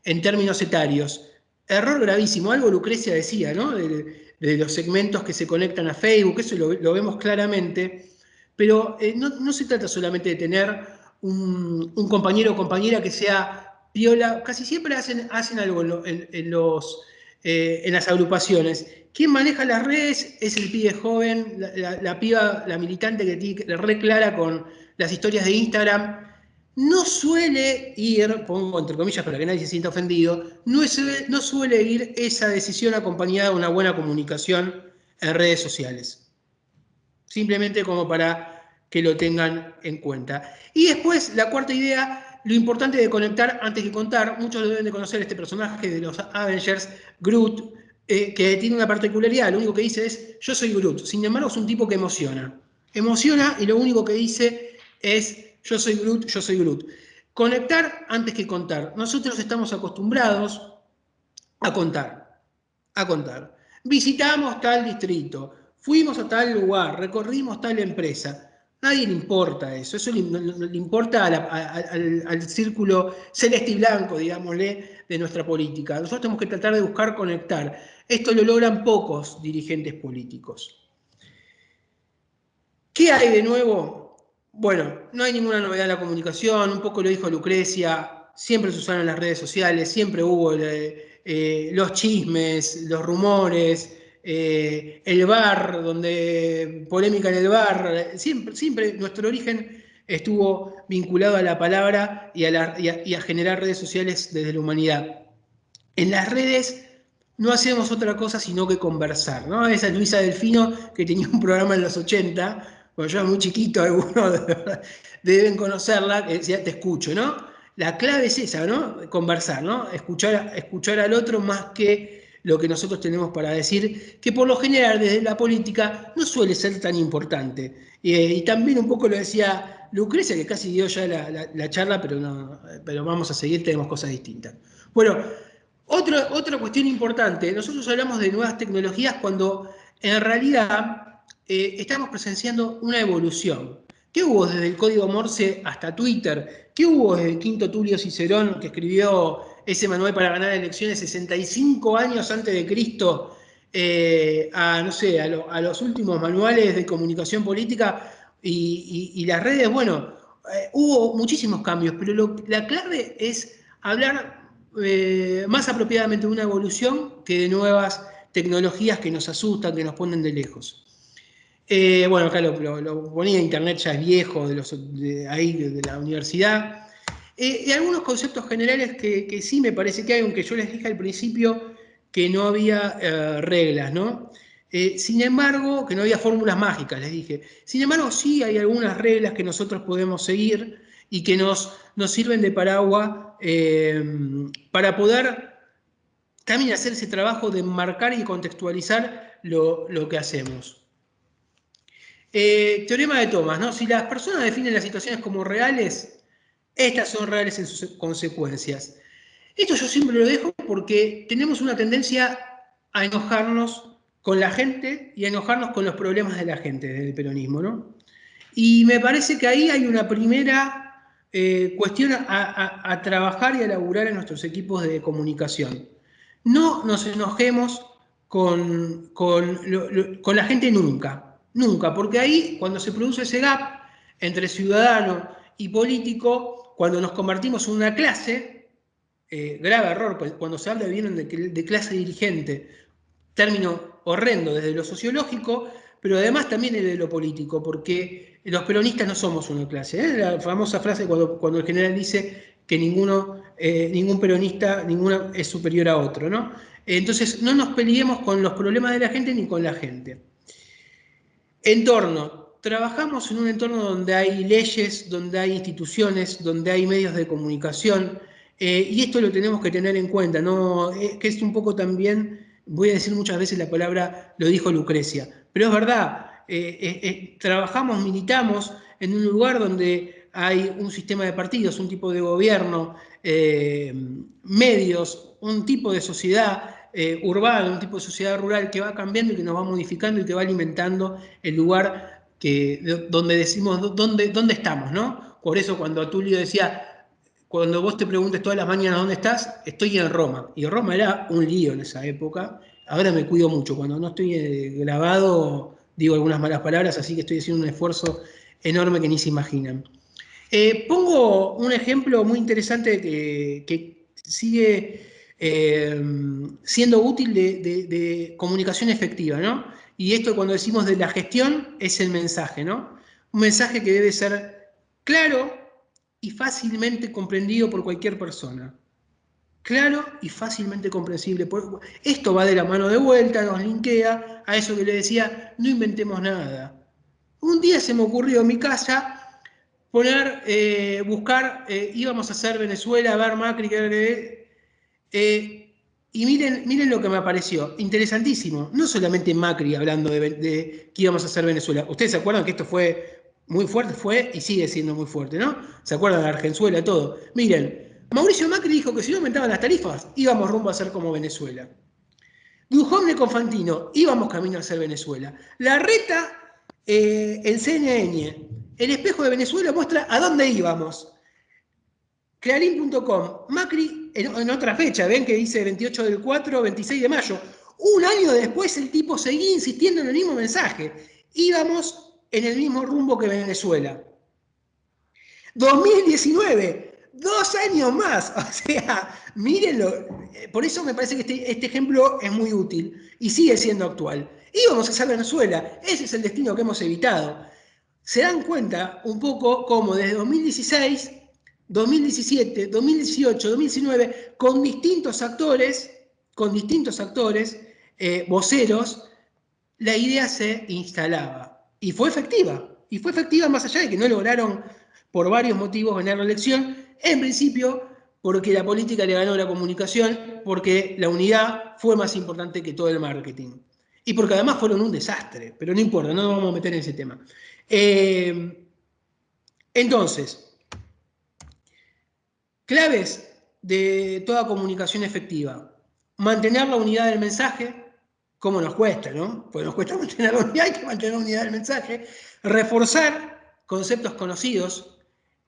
en términos etarios. Error gravísimo, algo Lucrecia decía, ¿no? De los segmentos que se conectan a Facebook, eso lo vemos claramente, pero no se trata solamente de tener un compañero o compañera que sea piola, casi siempre hacen algo en las agrupaciones. Quien maneja las redes es el pibe joven, la piba, la militante que tiene re clara con las historias de Instagram. No suele ir, pongo entre comillas para que nadie se sienta ofendido, no suele ir esa decisión acompañada de una buena comunicación en redes sociales. Simplemente como para que lo tengan en cuenta. Y después, la cuarta idea, lo importante de conectar antes que contar. Muchos deben de conocer este personaje de los Avengers, Groot, que tiene una particularidad, lo único que dice es, yo soy Groot. Sin embargo, es un tipo que emociona. Emociona y lo único que dice es, yo soy Groot, yo soy Groot. Conectar antes que contar. Nosotros estamos acostumbrados a contar. Visitamos tal distrito, fuimos a tal lugar, recorrimos tal empresa. Nadie le importa eso le importa al círculo celeste y blanco, digámosle, de nuestra política. Nosotros tenemos que tratar de buscar conectar. Esto lo logran pocos dirigentes políticos. ¿Qué hay de nuevo? Bueno, no hay ninguna novedad en la comunicación, un poco lo dijo Lucrecia, siempre se usaron las redes sociales, siempre hubo los chismes, los rumores, el bar, polémica en el bar, siempre nuestro origen estuvo vinculado a la palabra y a generar redes sociales desde la humanidad. En las redes no hacemos otra cosa sino que conversar, ¿no? Esa es Luisa Delfino, que tenía un programa en los 80, cuando yo era muy chiquito, algunos deben conocerla, que decía, te escucho, ¿no? La clave es esa, ¿no? Conversar, ¿no? Escuchar al otro más que lo que nosotros tenemos para decir, que por lo general desde la política no suele ser tan importante. Y también un poco lo decía Lucrecia, que casi dio ya la charla, pero vamos a seguir, tenemos cosas distintas. Bueno, otra cuestión importante, nosotros hablamos de nuevas tecnologías cuando en realidad estamos presenciando una evolución. ¿Qué hubo desde el código Morse hasta Twitter? ¿Qué hubo desde el quinto Tulio Cicerón, que escribió ese manual para ganar elecciones 65 años antes de Cristo, a los últimos manuales de comunicación política y las redes? Bueno, hubo muchísimos cambios, pero la clave es hablar más apropiadamente de una evolución que de nuevas tecnologías que nos asustan, que nos ponen de lejos. Bueno, acá lo ponía en internet, ya es viejo, de la universidad. Y algunos conceptos generales que sí me parece que hay, aunque yo les dije al principio que no había reglas, ¿no? Sin embargo, que no había fórmulas mágicas, les dije. Sin embargo, sí hay algunas reglas que nosotros podemos seguir y que nos sirven de paraguas para poder también hacer ese trabajo de marcar y contextualizar lo que hacemos. Teorema de Thomas, ¿no? Si las personas definen las situaciones como reales, estas son reales en sus consecuencias. Esto yo siempre lo dejo porque tenemos una tendencia a enojarnos con la gente y a enojarnos con los problemas de la gente desde el peronismo, ¿no? Y me parece que ahí hay una primera cuestión a trabajar y a elaborar en nuestros equipos de comunicación. No nos enojemos con la gente nunca, nunca, porque ahí cuando se produce ese gap entre ciudadano y político, cuando nos convertimos en una clase, grave error, pues cuando se habla bien de clase dirigente, término horrendo desde lo sociológico, pero además también desde lo político, porque los peronistas no somos una clase. La famosa frase cuando el general dice que ningún peronista es superior a otro, ¿no? Entonces, no nos peleemos con los problemas de la gente ni con la gente. Entorno. Trabajamos en un entorno donde hay leyes, donde hay instituciones, donde hay medios de comunicación, y esto lo tenemos que tener en cuenta, ¿no? Que es un poco también, voy a decir muchas veces la palabra, lo dijo Lucrecia, pero es verdad, trabajamos, militamos en un lugar donde hay un sistema de partidos, un tipo de gobierno, medios, un tipo de sociedad urbana, un tipo de sociedad rural que va cambiando y que nos va modificando y que va alimentando el lugar donde decimos dónde estamos, ¿no? Por eso cuando Tulio decía, cuando vos te preguntes todas las mañanas dónde estás, estoy en Roma. Y Roma era un lío en esa época. Ahora me cuido mucho. Cuando no estoy grabado, digo algunas malas palabras, así que estoy haciendo un esfuerzo enorme que ni se imaginan. Pongo un ejemplo muy interesante que sigue siendo útil de comunicación efectiva, ¿no? Y esto cuando decimos de la gestión es el mensaje, ¿no? Un mensaje que debe ser claro y fácilmente comprendido por cualquier persona. Claro y fácilmente comprensible. Esto va de la mano de vuelta, nos linkea a eso que le decía, no inventemos nada. Un día se me ocurrió en mi casa buscar, íbamos a hacer Venezuela, a ver Macri, y miren lo que me apareció, interesantísimo, no solamente Macri hablando de que íbamos a hacer Venezuela, ustedes se acuerdan que esto fue muy fuerte, fue y sigue siendo muy fuerte, ¿no? ¿Se acuerdan de Argenzuela, todo? Miren, Mauricio Macri dijo que si no aumentaban las tarifas, íbamos rumbo a ser como Venezuela. Dujovne con Fantino, íbamos camino a ser Venezuela. Larreta en CNN, el espejo de Venezuela muestra a dónde íbamos. Clarín.com, Macri en otra fecha, ven que dice 28 del 4, 26 de mayo. Un año después el tipo seguía insistiendo en el mismo mensaje. Íbamos en el mismo rumbo que Venezuela. 2019, 2 años más. O sea, mírenlo. Por eso me parece que este ejemplo es muy útil y sigue siendo actual. Íbamos a ser Venezuela. Ese es el destino que hemos evitado. Se dan cuenta un poco cómo desde 2016, 2017, 2018, 2019, con distintos actores, voceros, la idea se instalaba. Y fue efectiva más allá de que no lograron por varios motivos ganar la elección, en principio porque la política le ganó la comunicación, porque la unidad fue más importante que todo el marketing. Y porque además fueron un desastre, pero no importa, no nos vamos a meter en ese tema. Entonces, claves de toda comunicación efectiva. Mantener la unidad del mensaje, como nos cuesta, ¿no? Pues nos cuesta mantener la unidad, hay que mantener la unidad del mensaje. Reforzar conceptos conocidos.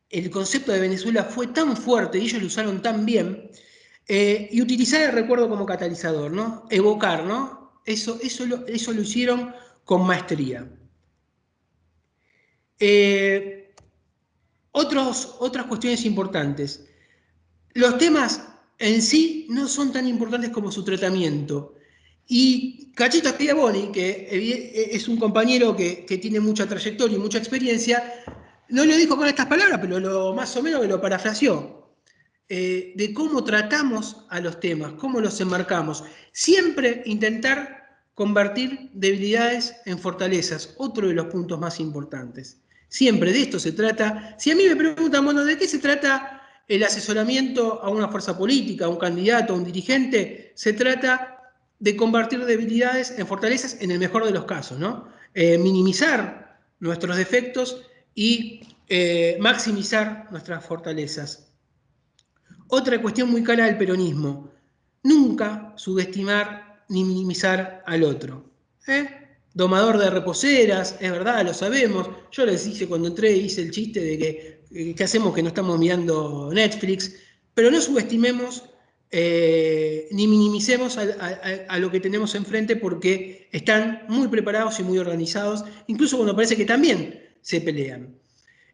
El concepto de Venezuela fue tan fuerte y ellos lo usaron tan bien. Y utilizar el recuerdo como catalizador, ¿no? Evocar, ¿no? Eso lo hicieron con maestría. Otras cuestiones importantes. Los temas en sí no son tan importantes como su tratamiento. Y Cachito Schiavoni, que es un compañero que tiene mucha trayectoria y mucha experiencia, no lo dijo con estas palabras, pero más o menos lo parafraseó. De cómo tratamos a los temas, cómo los enmarcamos. Siempre intentar convertir debilidades en fortalezas, otro de los puntos más importantes. Siempre de esto se trata. Si a mí me preguntan, bueno, ¿de qué se trata el asesoramiento a una fuerza política, a un candidato, a un dirigente? Se trata de convertir debilidades en fortalezas en el mejor de los casos, ¿no? Minimizar nuestros defectos y maximizar nuestras fortalezas. Otra cuestión muy cara del peronismo, nunca subestimar ni minimizar al otro. Domador de reposeras, es verdad, lo sabemos. Yo les hice cuando entré, hice el chiste de que ¿qué hacemos que no estamos mirando Netflix? Pero no subestimemos ni minimicemos a lo que tenemos enfrente porque están muy preparados y muy organizados, incluso cuando parece que también se pelean.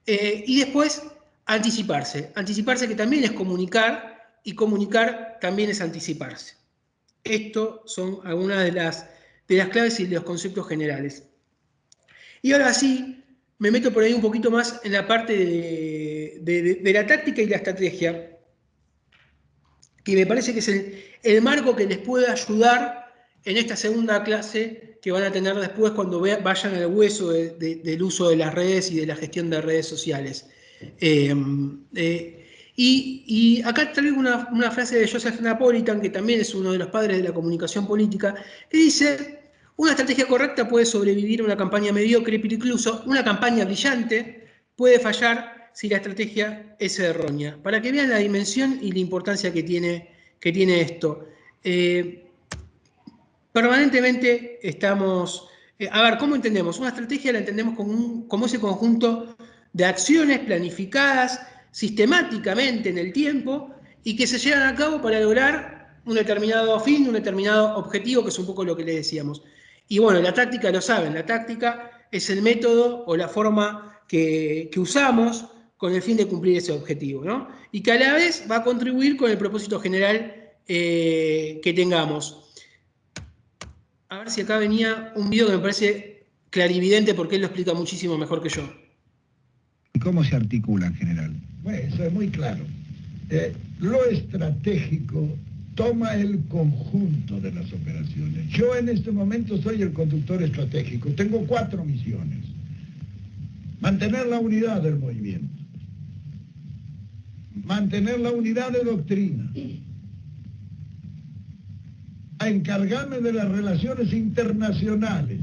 Y después, anticiparse. Anticiparse que también es comunicar, y comunicar también es anticiparse. Esto son algunas de las claves y de los conceptos generales. Y ahora sí, me meto por ahí un poquito más en la parte de la táctica y la estrategia, que me parece que es el marco que les puede ayudar en esta segunda clase que van a tener después cuando vayan al hueso del uso de las redes y de la gestión de redes sociales. Y acá traigo una frase de Joseph Napolitan, que también es uno de los padres de la comunicación política, que dice: una estrategia correcta puede sobrevivir a una campaña mediocre, pero incluso una campaña brillante puede fallar si la estrategia es errónea. Para que vean la dimensión y la importancia que tiene esto. Permanentemente estamos... a ver, ¿cómo entendemos? Una estrategia la entendemos como ese conjunto de acciones planificadas sistemáticamente en el tiempo y que se llevan a cabo para lograr un determinado fin, un determinado objetivo, que es un poco lo que le decíamos. Y bueno, la táctica, lo saben, la táctica es el método o la forma que usamos con el fin de cumplir ese objetivo, ¿no? Y que a la vez va a contribuir con el propósito general que tengamos. A ver si acá venía un video que me parece clarividente porque él lo explica muchísimo mejor que yo. ¿Cómo se articula en general? Bueno, eso es muy claro. Lo estratégico toma el conjunto de las operaciones. Yo en este momento soy el conductor estratégico. Tengo 4 misiones. Mantener la unidad del movimiento. Mantener la unidad de doctrina. A encargarme de las relaciones internacionales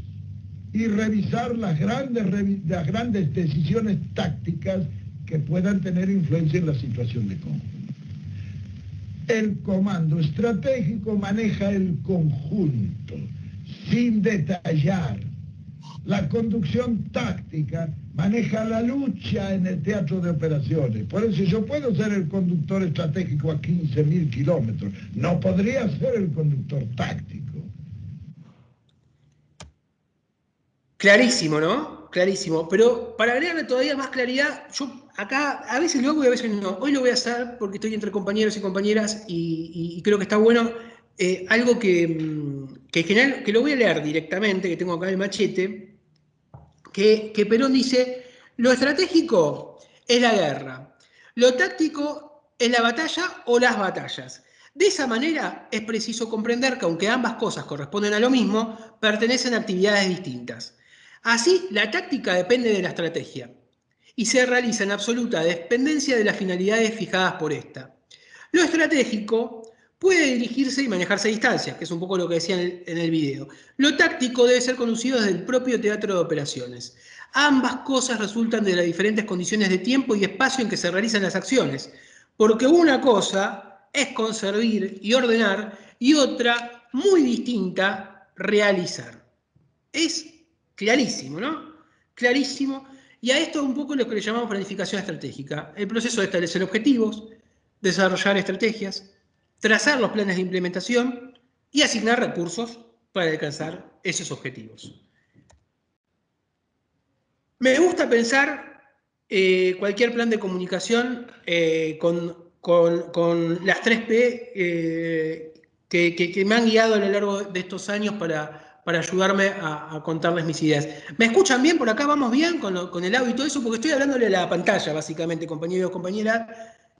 y revisar las grandes decisiones tácticas que puedan tener influencia en la situación de conjunto. El comando estratégico maneja el conjunto, sin detallar. La conducción táctica maneja la lucha en el teatro de operaciones. Por eso yo puedo ser el conductor estratégico a 15.000 kilómetros. No podría ser el conductor táctico. Clarísimo, ¿no? Clarísimo. Pero para agregarle todavía más claridad, yo acá a veces lo hago y a veces no. Hoy lo voy a hacer porque estoy entre compañeros y compañeras y creo que está bueno. Algo que en general, que lo voy a leer directamente, que tengo acá el machete, que Perón dice: lo estratégico es la guerra, lo táctico es la batalla o las batallas. De esa manera es preciso comprender que aunque ambas cosas corresponden a lo mismo, pertenecen a actividades distintas. Así, la táctica depende de la estrategia y se realiza en absoluta dependencia de las finalidades fijadas por esta. Lo estratégico puede dirigirse y manejarse a distancia, que es un poco lo que decía en el video. Lo táctico debe ser conducido desde el propio teatro de operaciones. Ambas cosas resultan de las diferentes condiciones de tiempo y espacio en que se realizan las acciones, porque una cosa es conservar y ordenar y otra, muy distinta, realizar. Es clarísimo, ¿no? Clarísimo. Y a esto es un poco lo que le llamamos planificación estratégica. El proceso de establecer objetivos, desarrollar estrategias, trazar los planes de implementación y asignar recursos para alcanzar esos objetivos. Me gusta pensar cualquier plan de comunicación con las 3P que me han guiado a lo largo de estos años para ayudarme a contarles mis ideas. ¿Me escuchan bien por acá? ¿Vamos bien con el audio y todo eso? Porque estoy hablándole a la pantalla, básicamente, compañeros y compañeras.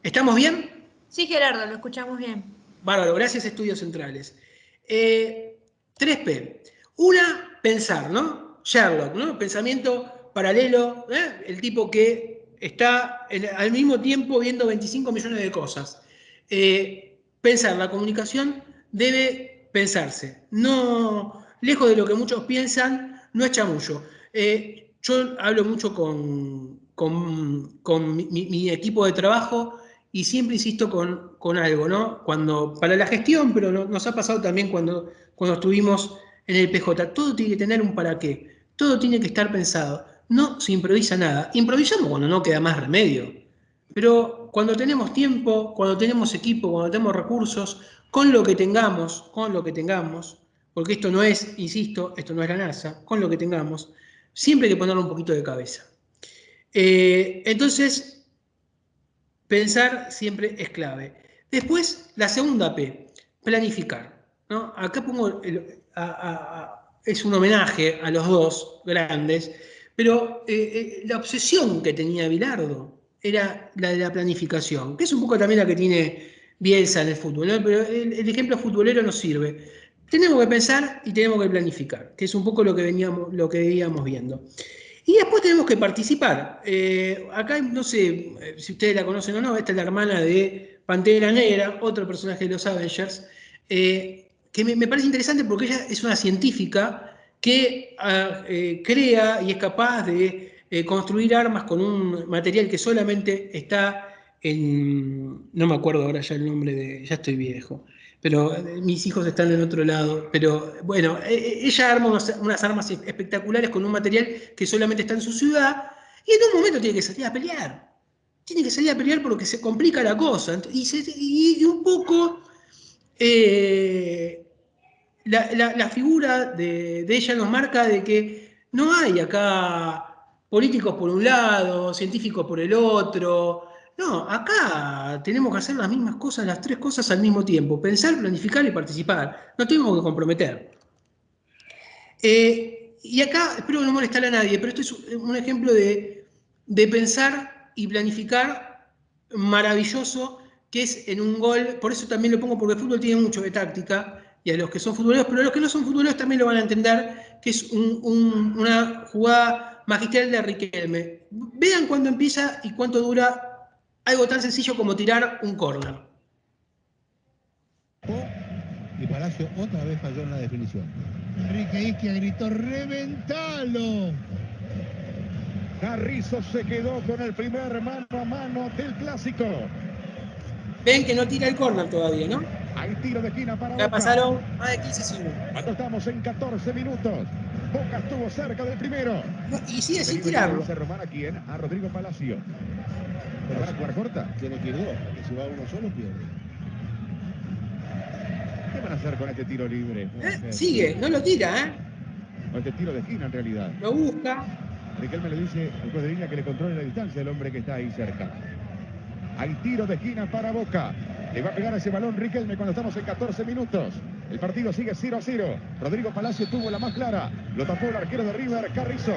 ¿Estamos bien? Sí, Gerardo, lo escuchamos bien. Bárbaro, gracias Estudios Centrales. 3P. Una, pensar, ¿no? Sherlock, ¿no? Pensamiento paralelo, el tipo que está al mismo tiempo viendo 25 millones de cosas. Pensar, la comunicación debe pensarse. No, lejos de lo que muchos piensan, no es chamullo. Yo hablo mucho con mi equipo de trabajo y siempre insisto con algo, ¿no? Para la gestión, pero nos ha pasado también cuando estuvimos en el PJ. Todo tiene que tener un para qué. Todo tiene que estar pensado. No se improvisa nada. Improvisamos cuando no queda más remedio. Pero cuando tenemos tiempo, cuando tenemos equipo, cuando tenemos recursos, con lo que tengamos, porque esto no es, insisto, esto no es la NASA, con lo que tengamos, siempre hay que ponerle un poquito de cabeza. Entonces, pensar siempre es clave. Después, la segunda P, planificar, ¿no? Acá pongo, es un homenaje a los dos grandes, pero la obsesión que tenía Bilardo era la de la planificación, que es un poco también la que tiene Bielsa en el fútbol, ¿no? Pero el ejemplo futbolero nos sirve. Tenemos que pensar y tenemos que planificar, que es un poco lo que veíamos viendo. Y después tenemos que participar. Acá no sé si ustedes la conocen o no, esta es la hermana de Pantera Negra, otro personaje de los Avengers, que me parece interesante porque ella es una científica que crea y es capaz de construir armas con un material que solamente está en... No me acuerdo ahora ya el nombre de... Ya estoy viejo. Pero mis hijos están en otro lado. Pero bueno, ella arma unas armas espectaculares con un material que solamente está en su ciudad y en un momento tiene que salir a pelear. Tiene que salir a pelear porque se complica la cosa. Y un poco la figura de ella nos marca de que no hay acá políticos por un lado, científicos por el otro. No, acá tenemos que hacer las mismas cosas, las tres cosas al mismo tiempo. Pensar, planificar y participar. No tenemos que comprometer. Y acá, espero no molestar a nadie, pero esto es un ejemplo de pensar y planificar maravilloso, que es en un gol. Por eso también lo pongo, porque el fútbol tiene mucho de táctica, y a los que son futboleros, pero a los que no son futboleros también lo van a entender, que es una jugada magistral de Riquelme. Vean cuándo empieza y cuánto dura algo tan sencillo como tirar un córner. Y Palacio otra vez falló en la definición. Enrique Isquia gritó: ¡reventalo! Carrizo se quedó con el primer mano a mano del clásico. Ven que no tira el córner todavía, ¿no? Hay tiro de esquina para Ya Boca. pasaron más de 15 segundos. Cuando estamos en 14 minutos. Boca estuvo cerca del primero. No, y sigue sin tirarlo. ¿Se Román a quién? A Rodrigo Palacio. ¿Pero van a jugar corta? Tiene que ir dos, porque si va uno solo pierde. ¿Qué van a hacer con este tiro libre? Sigue, no lo tira, ¿eh? Con este tiro de esquina en realidad. Lo busca. Riquelme le dice al juez de línea que le controle la distancia del hombre que está ahí cerca. Hay tiro de esquina para Boca. Le va a pegar ese balón Riquelme cuando estamos en 14 minutos. El partido sigue 0-0. Rodrigo Palacio tuvo la más clara. Lo tapó el arquero de River, Carrizo.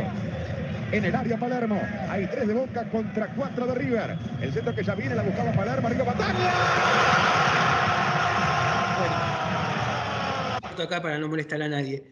En el área Palermo. Hay 3 de Boca contra 4 de River. El centro que ya viene la buscaba Palermo. Arriba Bataglia. Bueno, acá para no molestar a nadie.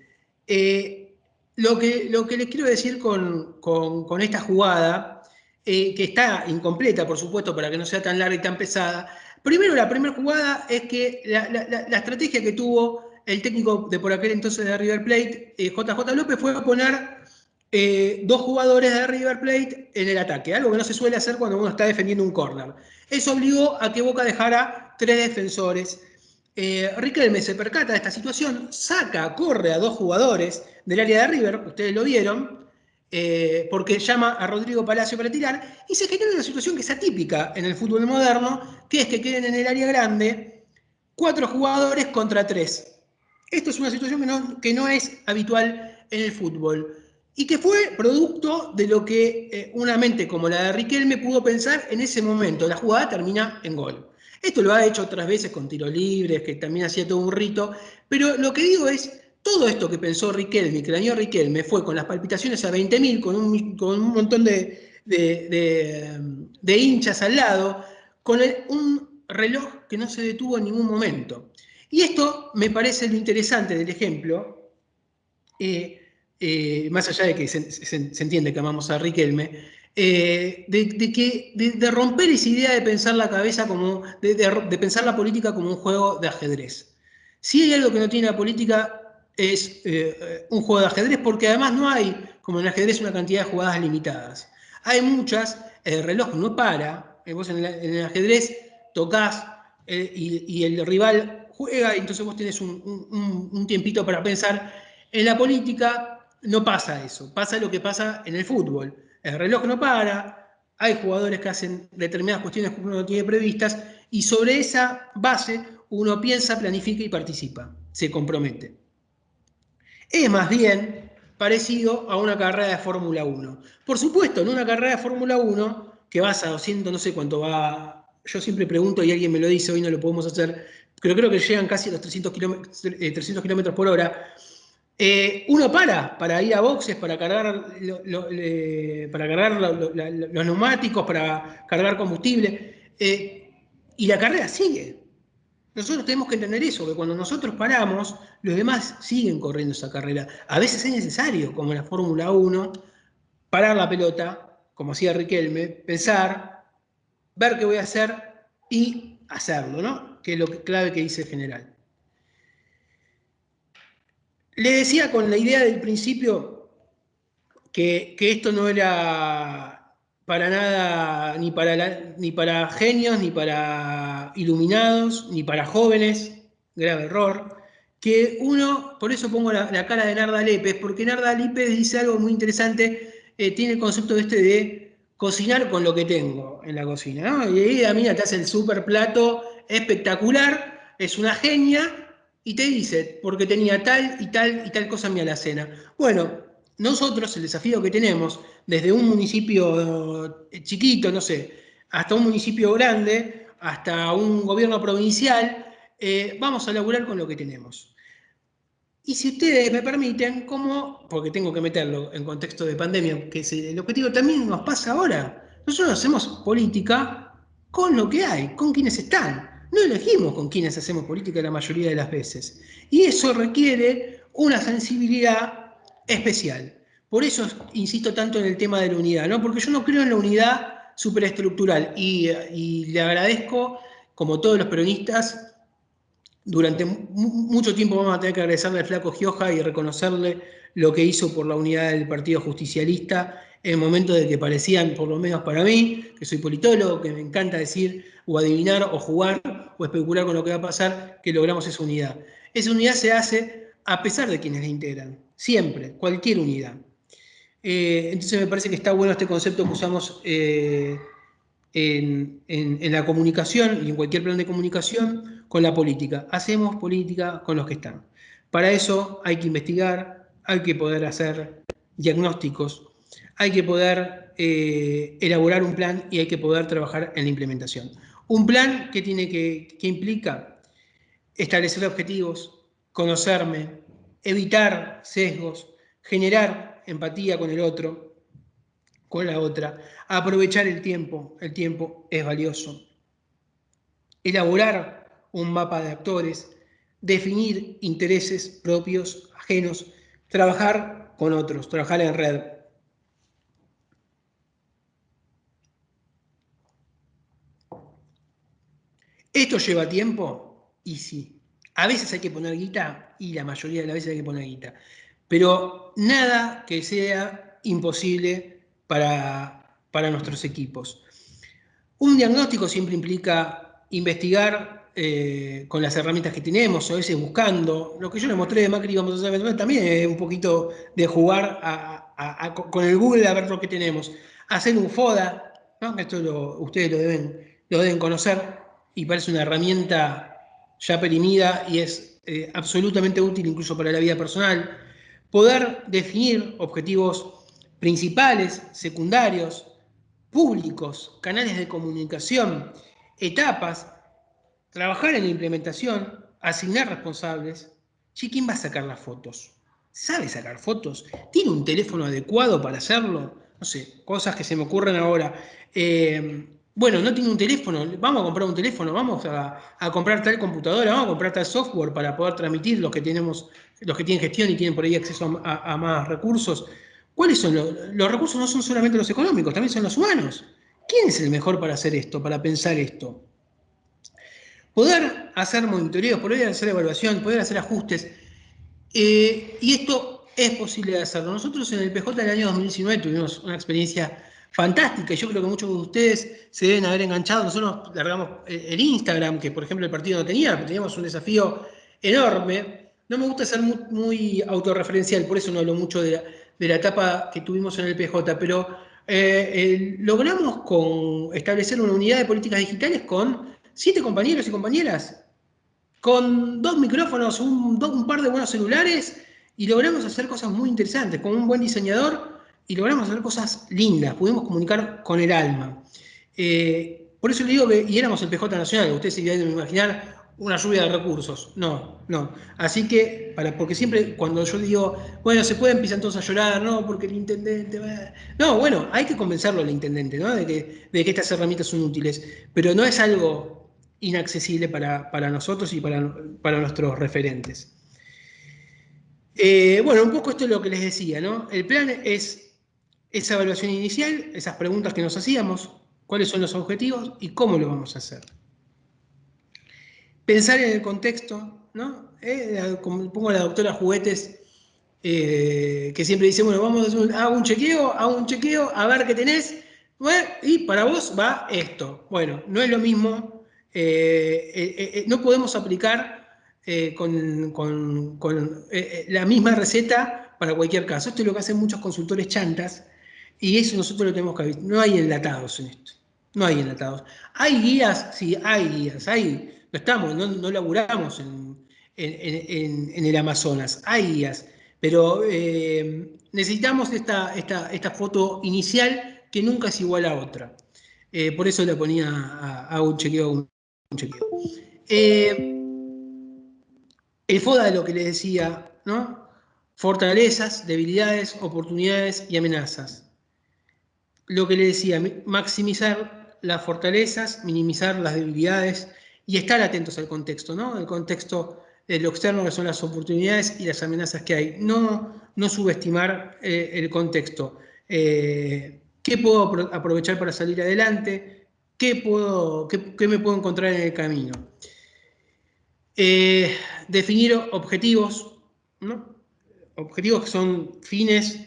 Lo que les quiero decir con esta jugada, que está incompleta, por supuesto, para que no sea tan larga y tan pesada. Primero, la primera jugada es que la estrategia que tuvo el técnico de por aquel entonces de River Plate, JJ López, fue poner 2 jugadores de River Plate en el ataque, algo que no se suele hacer cuando uno está defendiendo un córner. Eso obligó a que Boca dejara 3 defensores. Riquelme se percata de esta situación, corre a 2 jugadores del área de River, ustedes lo vieron, porque llama a Rodrigo Palacio para tirar, y se genera una situación que es atípica en el fútbol moderno, que es que queden en el área grande 4 jugadores contra 3. Esto es una situación que no es habitual en el fútbol, y que fue producto de lo que una mente como la de Riquelme pudo pensar en ese momento. La jugada termina en gol. Esto lo ha hecho otras veces con tiros libres, que también hacía todo un rito, pero lo que digo es, todo esto que pensó Riquelme, que craneó Riquelme, fue con las palpitaciones a 20.000, con un montón de hinchas al lado, con un reloj que no se detuvo en ningún momento. Y esto me parece lo interesante del ejemplo, más allá de que se entiende que amamos a Riquelme, de romper esa idea de pensar la cabeza como, de pensar la política como un juego de ajedrez. Si hay algo que no tiene la política es un juego de ajedrez, porque además no hay, como en el ajedrez, una cantidad de jugadas limitadas. Hay muchas, el reloj no para, vos en el ajedrez tocás y el rival juega, y entonces vos tenés un tiempito para pensar. En la política no pasa eso, pasa lo que pasa en el fútbol. El reloj no para, hay jugadores que hacen determinadas cuestiones que uno no tiene previstas, y sobre esa base uno piensa, planifica y participa, se compromete. Es más bien parecido a una carrera de Fórmula 1. Por supuesto, en una carrera de Fórmula 1, que vas a 200, no sé cuánto va, yo siempre pregunto y alguien me lo dice, hoy no lo podemos hacer, pero creo que llegan casi a los 300 kilómetros por hora. Uno para ir a boxes, para cargar los neumáticos, para cargar combustible, y la carrera sigue. Nosotros tenemos que entender eso, que cuando nosotros paramos, los demás siguen corriendo esa carrera. A veces es necesario, como en la Fórmula 1, parar la pelota, como hacía Riquelme, pensar, ver qué voy a hacer y hacerlo, ¿no? Que es lo clave que dice el general. Le decía con la idea del principio que esto no era para nada ni para genios, ni para iluminados, ni para jóvenes, grave error, que uno, por eso pongo la cara de Narda Lépez, porque Narda Lépez dice algo muy interesante, tiene el concepto de cocinar con lo que tengo en la cocina, ¿no? Y ahí la mina te hace el super plato espectacular, es una genia, y te dice, porque tenía tal y tal cosa en mi alacena. Bueno, nosotros el desafío que tenemos, desde un municipio chiquito, no sé, hasta un municipio grande, hasta un gobierno provincial, vamos a laburar con lo que tenemos. Y si ustedes me permiten, porque tengo que meterlo en contexto de pandemia, que es el objetivo también nos pasa ahora. Nosotros hacemos política con lo que hay, con quienes están. No elegimos con quienes hacemos política la mayoría de las veces. Y eso requiere una sensibilidad especial. Por eso insisto tanto en el tema de la unidad, ¿no? Porque yo no creo en la unidad superestructural y le agradezco, como todos los peronistas, durante mucho tiempo vamos a tener que agradecerle al flaco Gioja y reconocerle lo que hizo por la unidad del Partido Justicialista en momentos de que parecían, por lo menos para mí, que soy politólogo, que me encanta decir o adivinar o jugar o especular con lo que va a pasar, que logramos esa unidad. Esa unidad se hace a pesar de quienes la integran, siempre, cualquier unidad. Entonces me parece que está bueno este concepto que usamos en la comunicación y en cualquier plan de comunicación con la política. Hacemos política con los que están. Para eso hay que investigar, hay que poder hacer diagnósticos, hay que poder elaborar un plan y hay que poder trabajar en la implementación. Un plan que implica establecer objetivos, conocerme, evitar sesgos, generar empatía con el otro, con la otra, aprovechar el tiempo es valioso, elaborar un mapa de actores, definir intereses propios, ajenos, trabajar con otros, trabajar en red. ¿Esto lleva tiempo? Y sí. A veces hay que poner guita, y la mayoría de las veces hay que poner guita. Pero nada que sea imposible para nuestros equipos. Un diagnóstico siempre implica investigar con las herramientas que tenemos, a veces buscando. Lo que yo les mostré de Macri, vamos a hacer también es un poquito de jugar con el Google a ver lo que tenemos. Hacer un FODA, ¿no? Esto ustedes lo deben conocer y parece una herramienta ya perimida y es absolutamente útil incluso para la vida personal. Poder definir objetivos principales, secundarios, públicos, canales de comunicación, etapas, trabajar en la implementación, asignar responsables. Che, ¿quién va a sacar las fotos? ¿Sabe sacar fotos? ¿Tiene un teléfono adecuado para hacerlo? No sé, cosas que se me ocurren ahora. Bueno, no tiene un teléfono, vamos a comprar un teléfono, vamos a comprar tal computadora, vamos a comprar tal software para poder transmitir los que tienen gestión y tienen por ahí acceso a más recursos. ¿Cuáles son los recursos? No son solamente los económicos, también son los humanos. ¿Quién es el mejor para hacer esto, para pensar esto? Poder hacer monitoreos, poder hacer evaluación, poder hacer ajustes. Y esto es posible de hacerlo. Nosotros en el PJ del año 2019 tuvimos una experiencia fantástica y yo creo que muchos de ustedes se deben haber enganchado. Nosotros largamos el Instagram, que por ejemplo el partido no tenía, pero teníamos un desafío enorme. No me gusta ser muy autorreferencial, por eso no hablo mucho de la etapa que tuvimos en el PJ, pero logramos establecer una unidad de políticas digitales con 7 compañeros y compañeras, con 2 micrófonos, un par de buenos celulares, y logramos hacer cosas muy interesantes, con un buen diseñador, y logramos hacer cosas lindas, pudimos comunicar con el alma. Por eso le digo que, y éramos el PJ Nacional, ustedes se deben imaginar una lluvia de recursos. No. Así que, porque siempre cuando yo digo, bueno, se puede, empiezan todos a llorar, no, porque el intendente va... No, bueno, hay que convencerlo al intendente, ¿no? De que estas herramientas son útiles, pero no es algo inaccesible para nosotros y para nuestros referentes. Bueno, un poco esto es lo que les decía, ¿no? El plan es esa evaluación inicial, esas preguntas que nos hacíamos, cuáles son los objetivos y cómo lo vamos a hacer. Pensar en el contexto, ¿no? Como pongo a la doctora Juguetes, que siempre dice, bueno, vamos a hacer hago un chequeo, a ver qué tenés, bueno, y para vos va esto. Bueno, no es lo mismo, no podemos aplicar con la misma receta para cualquier caso. Esto es lo que hacen muchos consultores chantas, y eso nosotros lo tenemos que ver. No hay enlatados en esto. No hay enlatados. ¿Hay guías? Sí, hay guías. No laburamos en el Amazonas. Hay guías. Pero necesitamos esta foto inicial que nunca es igual a otra. Por eso le ponía a un chequeo. El FODA, lo que les decía, ¿no? Fortalezas, debilidades, oportunidades y amenazas. Lo que les decía, maximizar las fortalezas, minimizar las debilidades y estar atentos al contexto, ¿no? El contexto de lo externo, que son las oportunidades y las amenazas que hay. No subestimar el contexto. ¿Qué puedo aprovechar para salir adelante? ¿Qué me puedo encontrar en el camino? Definir objetivos, ¿no? Objetivos que son fines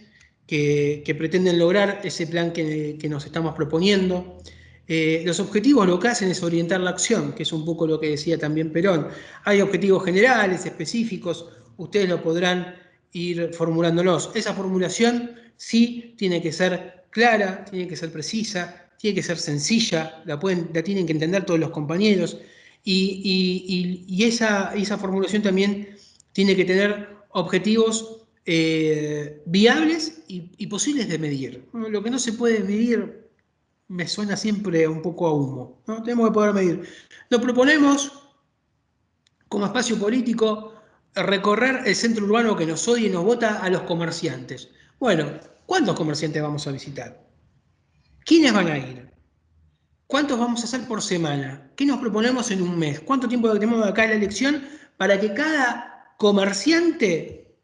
que pretenden lograr ese plan que nos estamos proponiendo. Los objetivos lo que hacen es orientar la acción, que es un poco lo que decía también Perón. Hay objetivos generales, específicos, ustedes lo podrán ir formulándolos. Esa formulación sí tiene que ser clara, tiene que ser precisa, tiene que ser sencilla, la tienen que entender todos los compañeros, y esa formulación también tiene que tener objetivos viables y posibles de medir. Lo que no se puede medir me suena siempre un poco a humo, ¿no? Tenemos que poder medir. Nos proponemos, como espacio político, recorrer el centro urbano que nos odia y nos vota a los comerciantes. Bueno, ¿cuántos comerciantes vamos a visitar? ¿Quiénes van a ir? ¿Cuántos vamos a hacer por semana? ¿Qué nos proponemos en un mes? ¿Cuánto tiempo tenemos de acá a la elección para que cada comerciante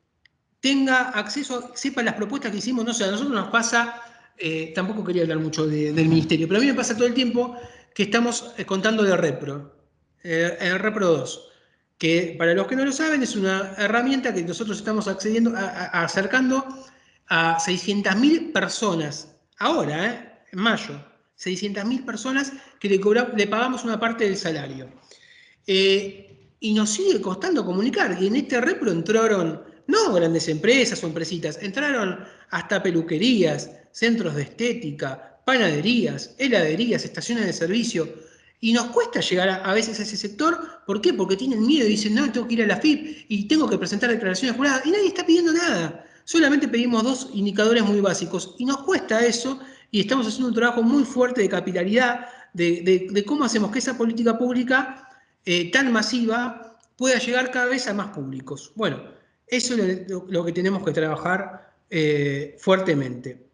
tenga acceso, sepa las propuestas que hicimos? No sé, a nosotros nos pasa, tampoco quería hablar mucho del ministerio, pero a mí me pasa todo el tiempo que estamos contando de Repro, el Repro 2, que para los que no lo saben es una herramienta que nosotros estamos acercando a 600.000 personas, ahora, en mayo. 600.000 personas que le pagamos una parte del salario. Y nos sigue costando comunicar. Y en este Repro entraron, no grandes empresas o empresitas, entraron hasta peluquerías, centros de estética, panaderías, heladerías, estaciones de servicio. Y nos cuesta llegar a veces a ese sector. ¿Por qué? Porque tienen miedo y dicen, no, tengo que ir a la FIP y tengo que presentar declaraciones juradas. Y nadie está pidiendo nada. Solamente pedimos 2 indicadores muy básicos. Y nos cuesta eso. Y estamos haciendo un trabajo muy fuerte de capilaridad, de cómo hacemos que esa política pública tan masiva pueda llegar cada vez a más públicos. Bueno, eso es lo que tenemos que trabajar fuertemente.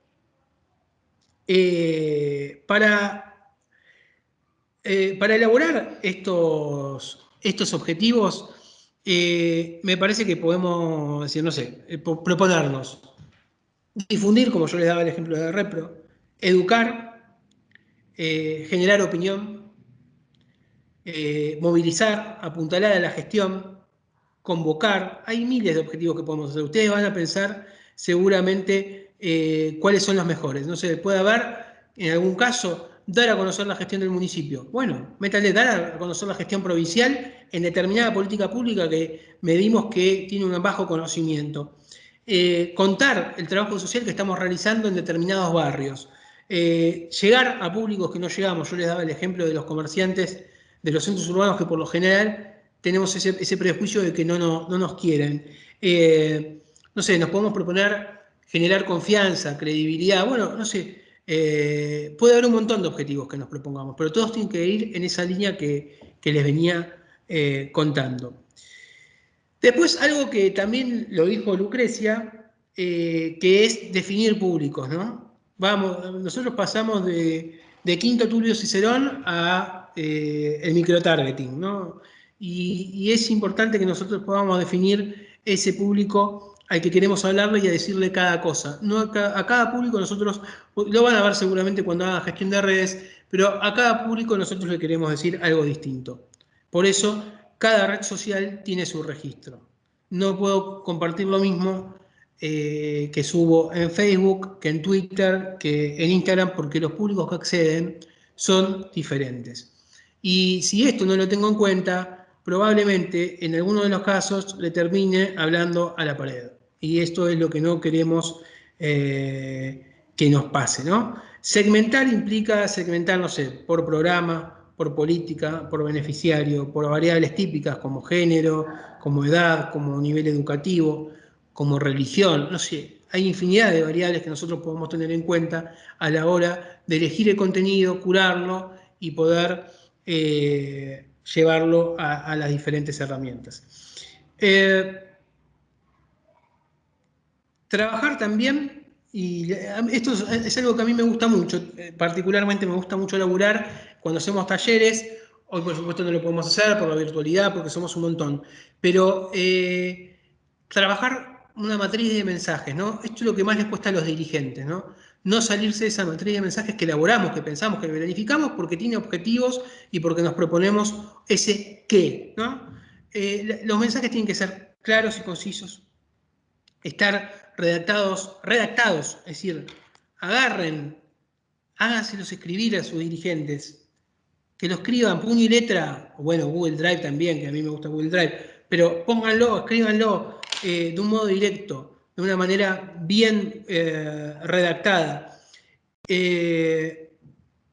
Para elaborar estos objetivos, me parece que podemos decir, no sé, proponernos difundir, como yo les daba el ejemplo de Repro, educar, generar opinión, movilizar, apuntalar a la gestión, convocar. Hay miles de objetivos que podemos hacer. Ustedes van a pensar seguramente cuáles son los mejores. No sé, puede haber, en algún caso, dar a conocer la gestión del municipio. Bueno, métanle, dar a conocer la gestión provincial en determinada política pública que medimos que tiene un bajo conocimiento. Contar el trabajo social que estamos realizando en determinados barrios. Llegar a públicos que no llegamos. Yo les daba el ejemplo de los comerciantes de los centros urbanos que por lo general tenemos ese prejuicio de que no nos quieren. No sé, nos podemos proponer generar confianza, credibilidad, bueno, no sé, puede haber un montón de objetivos que nos propongamos, pero todos tienen que ir en esa línea que les venía contando. Después, algo que también lo dijo Lucrecia, que es definir públicos, ¿no? Nosotros pasamos de Quinto Tulio Cicerón a el microtargeting, ¿no? Y es importante que nosotros podamos definir ese público al que queremos hablarle y a decirle cada cosa. No a cada público nosotros, lo van a ver seguramente cuando hagan gestión de redes, pero a cada público nosotros le queremos decir algo distinto. Por eso, cada red social tiene su registro. No puedo compartir lo mismo que subo en Facebook, que en Twitter, que en Instagram, porque los públicos que acceden son diferentes. Y si esto no lo tengo en cuenta, probablemente en alguno de los casos le termine hablando a la pared. Y esto es lo que no queremos que nos pase, ¿no? Segmentar implica segmentar, no sé, por programa, por política, por beneficiario, por variables típicas como género, como edad, como nivel educativo, como religión, no sé. Hay infinidad de variables que nosotros podemos tener en cuenta a la hora de elegir el contenido, curarlo y poder llevarlo a las diferentes herramientas. Trabajar también, y esto es algo que a mí me gusta mucho, particularmente me gusta mucho laburar cuando hacemos talleres. Hoy por supuesto no lo podemos hacer por la virtualidad, porque somos un montón, pero trabajar una matriz de mensajes, ¿no? Esto es lo que más les cuesta a los dirigentes, ¿no? No salirse de esa matriz de mensajes que elaboramos, que pensamos, que planificamos, porque tiene objetivos y porque nos proponemos ese qué, ¿no? Los mensajes tienen que ser claros y concisos, estar redactados, es decir, háganselos escribir a sus dirigentes, que lo escriban puño y letra, o bueno, Google Drive también, que a mí me gusta Google Drive, pero pónganlo, escríbanlo de un modo directo, de una manera bien redactada.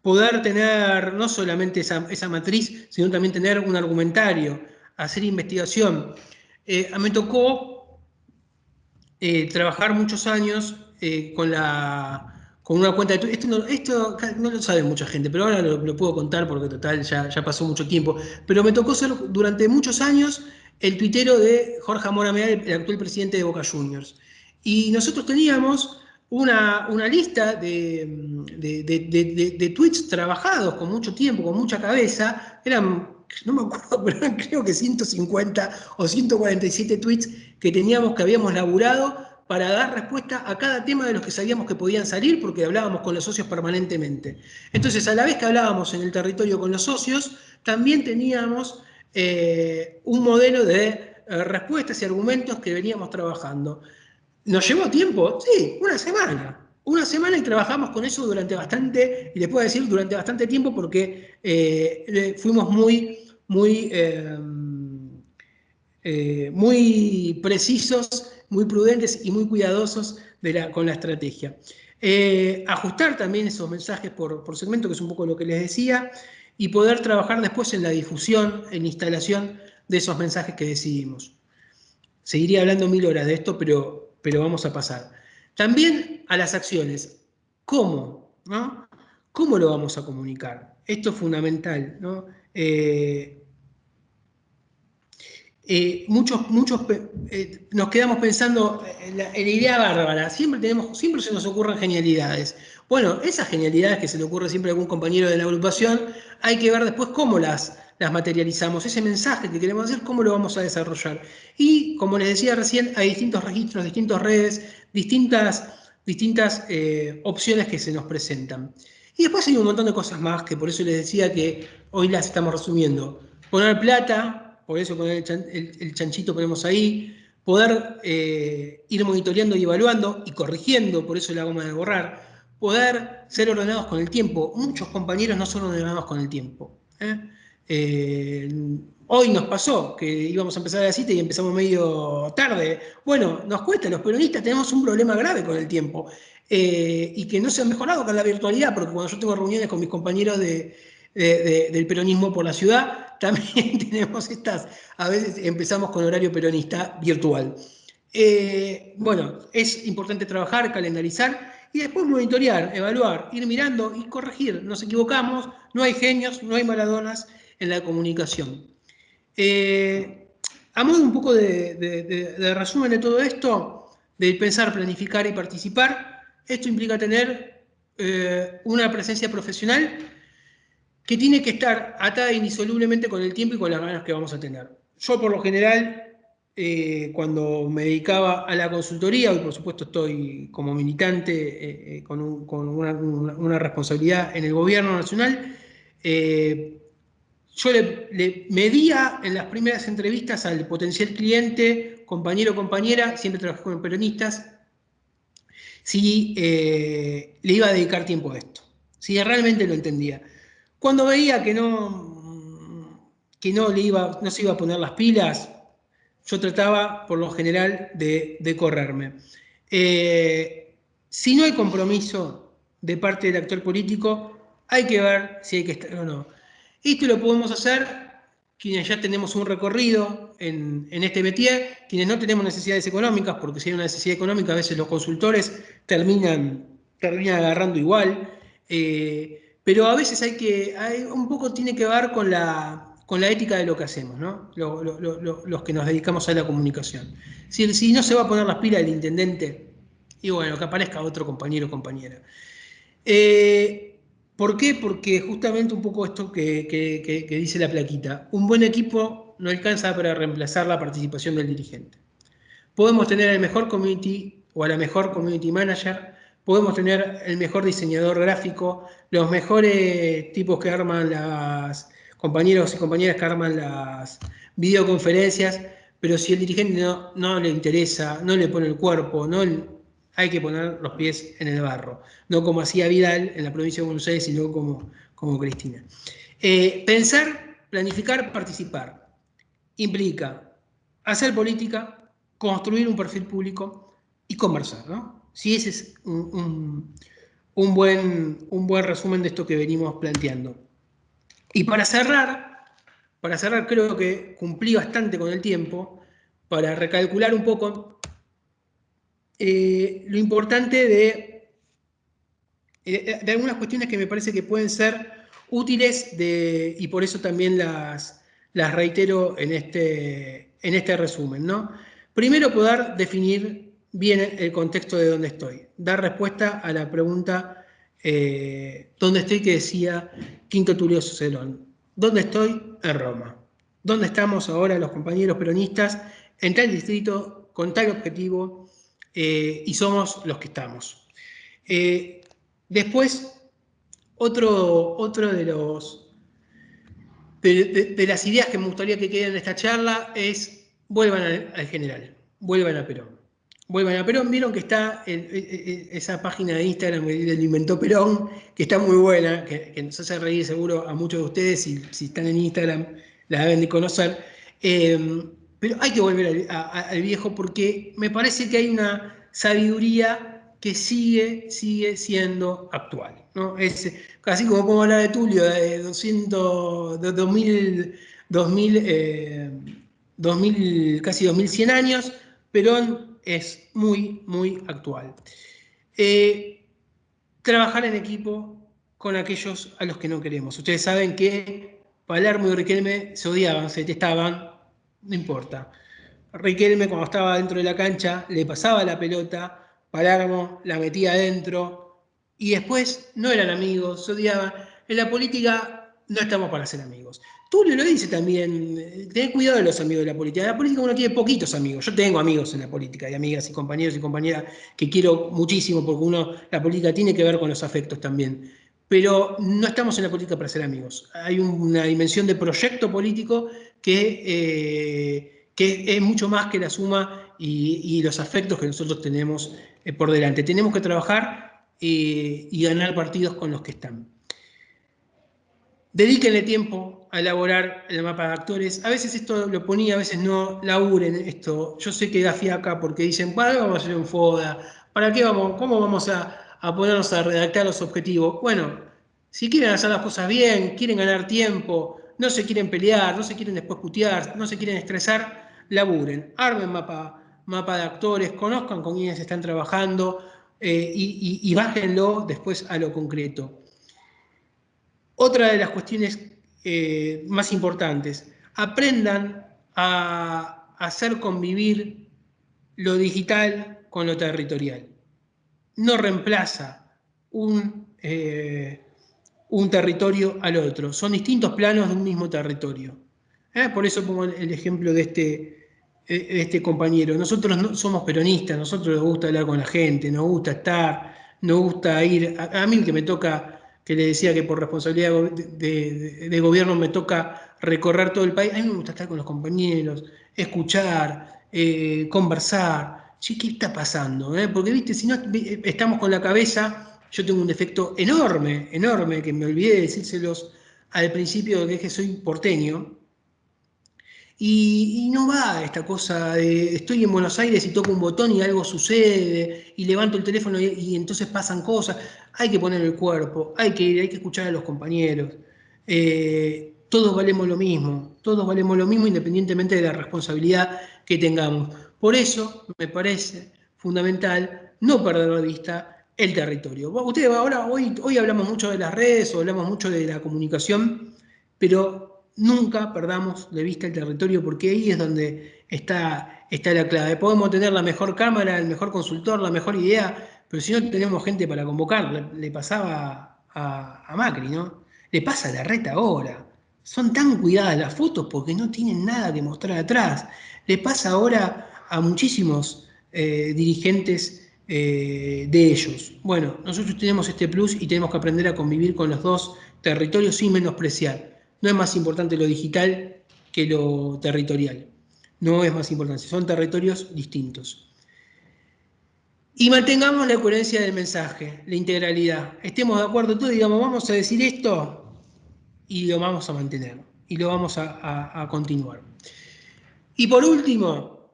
Poder tener no solamente esa matriz, sino también tener un argumentario, hacer investigación. Me tocó trabajar muchos años con una cuenta de Twitter. Esto no lo sabe mucha gente, pero ahora lo puedo contar porque total ya pasó mucho tiempo. Pero me tocó ser durante muchos años el tuitero de Jorge Amor Ameal, el actual presidente de Boca Juniors. Y nosotros teníamos una lista de tweets trabajados con mucho tiempo, con mucha cabeza. Eran, no me acuerdo, pero eran creo que 150 o 147 tweets que habíamos laburado para dar respuesta a cada tema de los que sabíamos que podían salir, porque hablábamos con los socios permanentemente. Entonces, a la vez que hablábamos en el territorio con los socios, también teníamos un modelo de respuestas y argumentos que veníamos trabajando. ¿Nos llevó tiempo? Sí, una semana. Una semana y trabajamos con eso durante bastante, y les puedo decir durante bastante tiempo, porque fuimos muy precisos, muy prudentes y muy cuidadosos con la estrategia. Ajustar también esos mensajes por segmento, que es un poco lo que les decía, y poder trabajar después en la difusión, en la instalación de esos mensajes que decidimos. Seguiría hablando 1000 horas de esto, pero vamos a pasar. También a las acciones. ¿Cómo? ¿No? ¿Cómo lo vamos a comunicar? Esto es fundamental, ¿no? muchos nos quedamos pensando en la idea bárbara. Siempre se nos ocurren genialidades. Bueno, esas genialidades que se le ocurre siempre a algún compañero de la agrupación, hay que ver después cómo las materializamos. Ese mensaje que queremos hacer, cómo lo vamos a desarrollar. Y, como les decía recién, hay distintos registros, distintas redes, distintas opciones que se nos presentan. Y después hay un montón de cosas más que por eso les decía que hoy las estamos resumiendo. Poner plata, por eso poner el chanchito ponemos ahí, poder ir monitoreando y evaluando y corrigiendo, por eso la goma de borrar, poder ser ordenados con el tiempo. Muchos compañeros no son ordenados con el tiempo. Hoy nos pasó que íbamos a empezar la cita y empezamos medio tarde. Bueno, nos cuesta, los peronistas tenemos un problema grave con el tiempo y que no se ha mejorado con la virtualidad, porque cuando yo tengo reuniones con mis compañeros del peronismo por la ciudad, también tenemos a veces empezamos con horario peronista virtual. Bueno, es importante trabajar, calendarizar y después monitorear, evaluar, ir mirando y corregir. Nos equivocamos, no hay genios, no hay Maradonas en la comunicación. A modo un poco de resumen de todo esto, de pensar, planificar y participar, esto implica tener una presencia profesional que tiene que estar atada indisolublemente con el tiempo y con las ganas que vamos a tener. Yo, por lo general, cuando me dedicaba a la consultoría, hoy por supuesto estoy como militante con una responsabilidad en el gobierno nacional, yo le medía en las primeras entrevistas al potencial cliente, compañero o compañera, siempre trabajé con peronistas, si le iba a dedicar tiempo a esto, si realmente lo entendía. Cuando veía que no se iba a poner las pilas, yo trataba, por lo general, de correrme. Si no hay compromiso de parte del actor político, hay que ver si hay que estar o no. Esto lo podemos hacer quienes ya tenemos un recorrido en este métier, quienes no tenemos necesidades económicas, porque si hay una necesidad económica, a veces los consultores terminan agarrando igual. Pero a veces un poco tiene que ver con la ética de lo que hacemos, ¿no? Los que nos dedicamos a la comunicación. Si no se va a poner las pilas el intendente, y bueno, que aparezca otro compañero o compañera. ¿Por qué? Porque justamente un poco esto que dice la plaquita, un buen equipo no alcanza para reemplazar la participación del dirigente. Podemos tener al mejor community o a la mejor community manager, podemos tener el mejor diseñador gráfico, los mejores tipos que arman compañeros y compañeras que arman las videoconferencias, pero si el dirigente no le interesa, no le pone el cuerpo, hay que poner los pies en el barro. No como hacía Vidal en la provincia de Buenos Aires, sino como Cristina. Pensar, planificar, participar. Implica hacer política, construir un perfil público y conversar, ¿no? Sí, ese es un buen resumen de esto que venimos planteando. Y para cerrar, creo que cumplí bastante con el tiempo, para recalcular un poco lo importante de algunas cuestiones que me parece que pueden ser útiles y por eso también las reitero en este resumen, ¿no? Primero, poder definir bien el contexto de dónde estoy, dar respuesta a la pregunta ¿dónde estoy? Que decía Quinto Tulio Cicerón. ¿Dónde estoy? En Roma. ¿Dónde estamos ahora los compañeros peronistas? En tal distrito, con tal objetivo, y somos los que estamos. Después, otro de las ideas que me gustaría que queden en esta charla es vuelvan al general, vuelvan a Perón. Vuelvan a Perón, vieron que está esa página de Instagram del Inventó Perón, que está muy buena, que nos hace reír seguro a muchos de ustedes, si están en Instagram la deben de conocer. Pero hay que volver al viejo porque me parece que hay una sabiduría que sigue siendo actual, ¿no? Es casi como podemos hablar de Tulio, de 2000, casi 2100 años, Perón es muy, muy actual. Trabajar en equipo con aquellos a los que no queremos. Ustedes saben que Palermo y Riquelme se odiaban, se detestaban, No importa. Riquelme, cuando estaba dentro de la cancha, le pasaba la pelota, Palermo la metía adentro, y después no eran amigos, se odiaban. En la política no estamos para ser amigos. Tulio lo dice también, ten cuidado de los amigos de la política. En la política uno tiene poquitos amigos. Yo tengo amigos en la política, y amigas y compañeros y compañeras que quiero muchísimo, porque la política tiene que ver con los afectos también. Pero no estamos en la política para ser amigos. Hay una dimensión de proyecto político que es mucho más que la suma y los afectos que nosotros tenemos por delante. Tenemos que trabajar y ganar partidos con los que están. Dedíquenle tiempo a elaborar el mapa de actores. A veces esto lo ponía, a veces no. Laburen esto. Yo sé que da fiaca porque dicen, ¿para qué vamos a hacer un FODA? ¿Para qué vamos? ¿Cómo vamos a ponernos a redactar los objetivos? Bueno, si quieren hacer las cosas bien, quieren ganar tiempo, no se quieren pelear, no se quieren después putear, no se quieren estresar, laburen. Armen mapa de actores, conozcan con quiénes están trabajando y bájenlo después a lo concreto. Otra de las cuestiones más importantes, aprendan a hacer convivir lo digital con lo territorial. No reemplaza un territorio al otro, son distintos planos de un mismo territorio. Por eso pongo el ejemplo de este compañero. Nosotros no somos peronistas, nosotros nos gusta hablar con la gente, nos gusta estar, nos gusta ir. A mí que me toca, que le decía que por responsabilidad de gobierno me toca recorrer todo el país, a mí me gusta estar con los compañeros, escuchar, conversar. Sí, ¿qué está pasando? Porque, viste, si no estamos con la cabeza, yo tengo un defecto enorme, enorme, que me olvidé de decírselos al principio de que soy porteño. Y no va esta cosa de estoy en Buenos Aires y toco un botón y algo sucede, y levanto el teléfono y entonces pasan cosas. Hay que poner el cuerpo, hay que ir, hay que escuchar a los compañeros. Todos valemos lo mismo independientemente de la responsabilidad que tengamos. Por eso me parece fundamental no perder de vista el territorio. Ustedes ahora, hoy hablamos mucho de las redes, o hablamos mucho de la comunicación, pero nunca perdamos de vista el territorio, porque ahí es donde está la clave. Podemos tener la mejor cámara, el mejor consultor, la mejor idea, pero si no tenemos gente para convocar, le pasaba a Macri, ¿no? Le pasa a Larreta ahora. Son tan cuidadas las fotos porque no tienen nada que mostrar atrás. Le pasa ahora a muchísimos dirigentes de ellos. Bueno, nosotros tenemos este plus y tenemos que aprender a convivir con los dos territorios sin menospreciar. No es más importante lo digital que lo territorial. No es más importante, son territorios distintos. Y mantengamos la coherencia del mensaje, la integralidad. Estemos de acuerdo todos, digamos, vamos a decir esto y lo vamos a mantener. Y lo vamos a continuar. Y por último,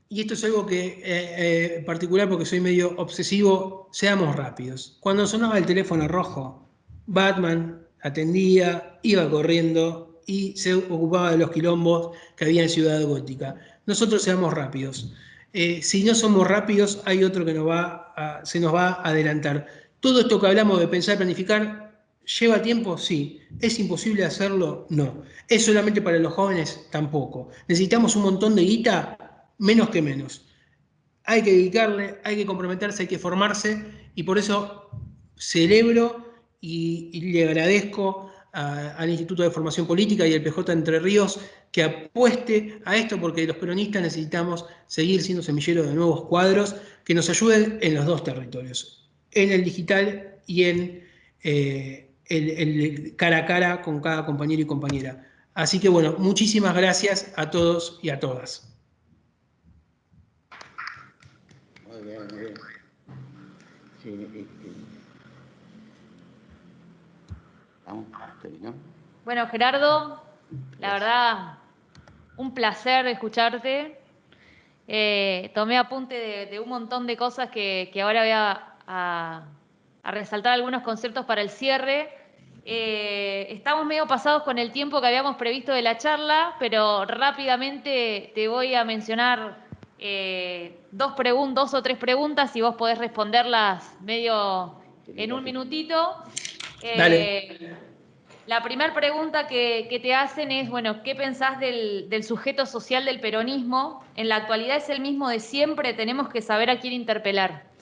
y esto es algo que particular porque soy medio obsesivo, seamos rápidos. Cuando sonaba el teléfono rojo, Batman atendía, iba corriendo y se ocupaba de los quilombos que había en Ciudad Gótica. Nosotros seamos rápidos. Si no somos rápidos, hay otro que se nos va a adelantar. Todo esto que hablamos de pensar, planificar, ¿lleva tiempo? Sí. ¿Es imposible hacerlo? No. ¿Es solamente para los jóvenes? Tampoco. ¿Necesitamos un montón de guita? Menos que menos. Hay que dedicarle, hay que comprometerse, hay que formarse, y por eso celebro y le agradezco al Instituto de Formación Política y al PJ Entre Ríos que apueste a esto, porque los peronistas necesitamos seguir siendo semilleros de nuevos cuadros que nos ayuden en los dos territorios, en el digital y en el cara a cara con cada compañero y compañera. Así que bueno, muchísimas gracias a todos y a todas. Muy bien, muy bien. Sí, vamos, terminamos. Bueno, Gerardo, la verdad, un placer escucharte. Tomé apunte de un montón de cosas que ahora voy a resaltar algunos conceptos para el cierre. Estamos medio pasados con el tiempo que habíamos previsto de la charla, pero rápidamente te voy a mencionar dos o tres preguntas y vos podés responderlas medio en un minutito. Dale. La primera pregunta que te hacen es, bueno, ¿qué pensás del sujeto social del peronismo? ¿En la actualidad es el mismo de siempre? Tenemos que saber a quién interpelar.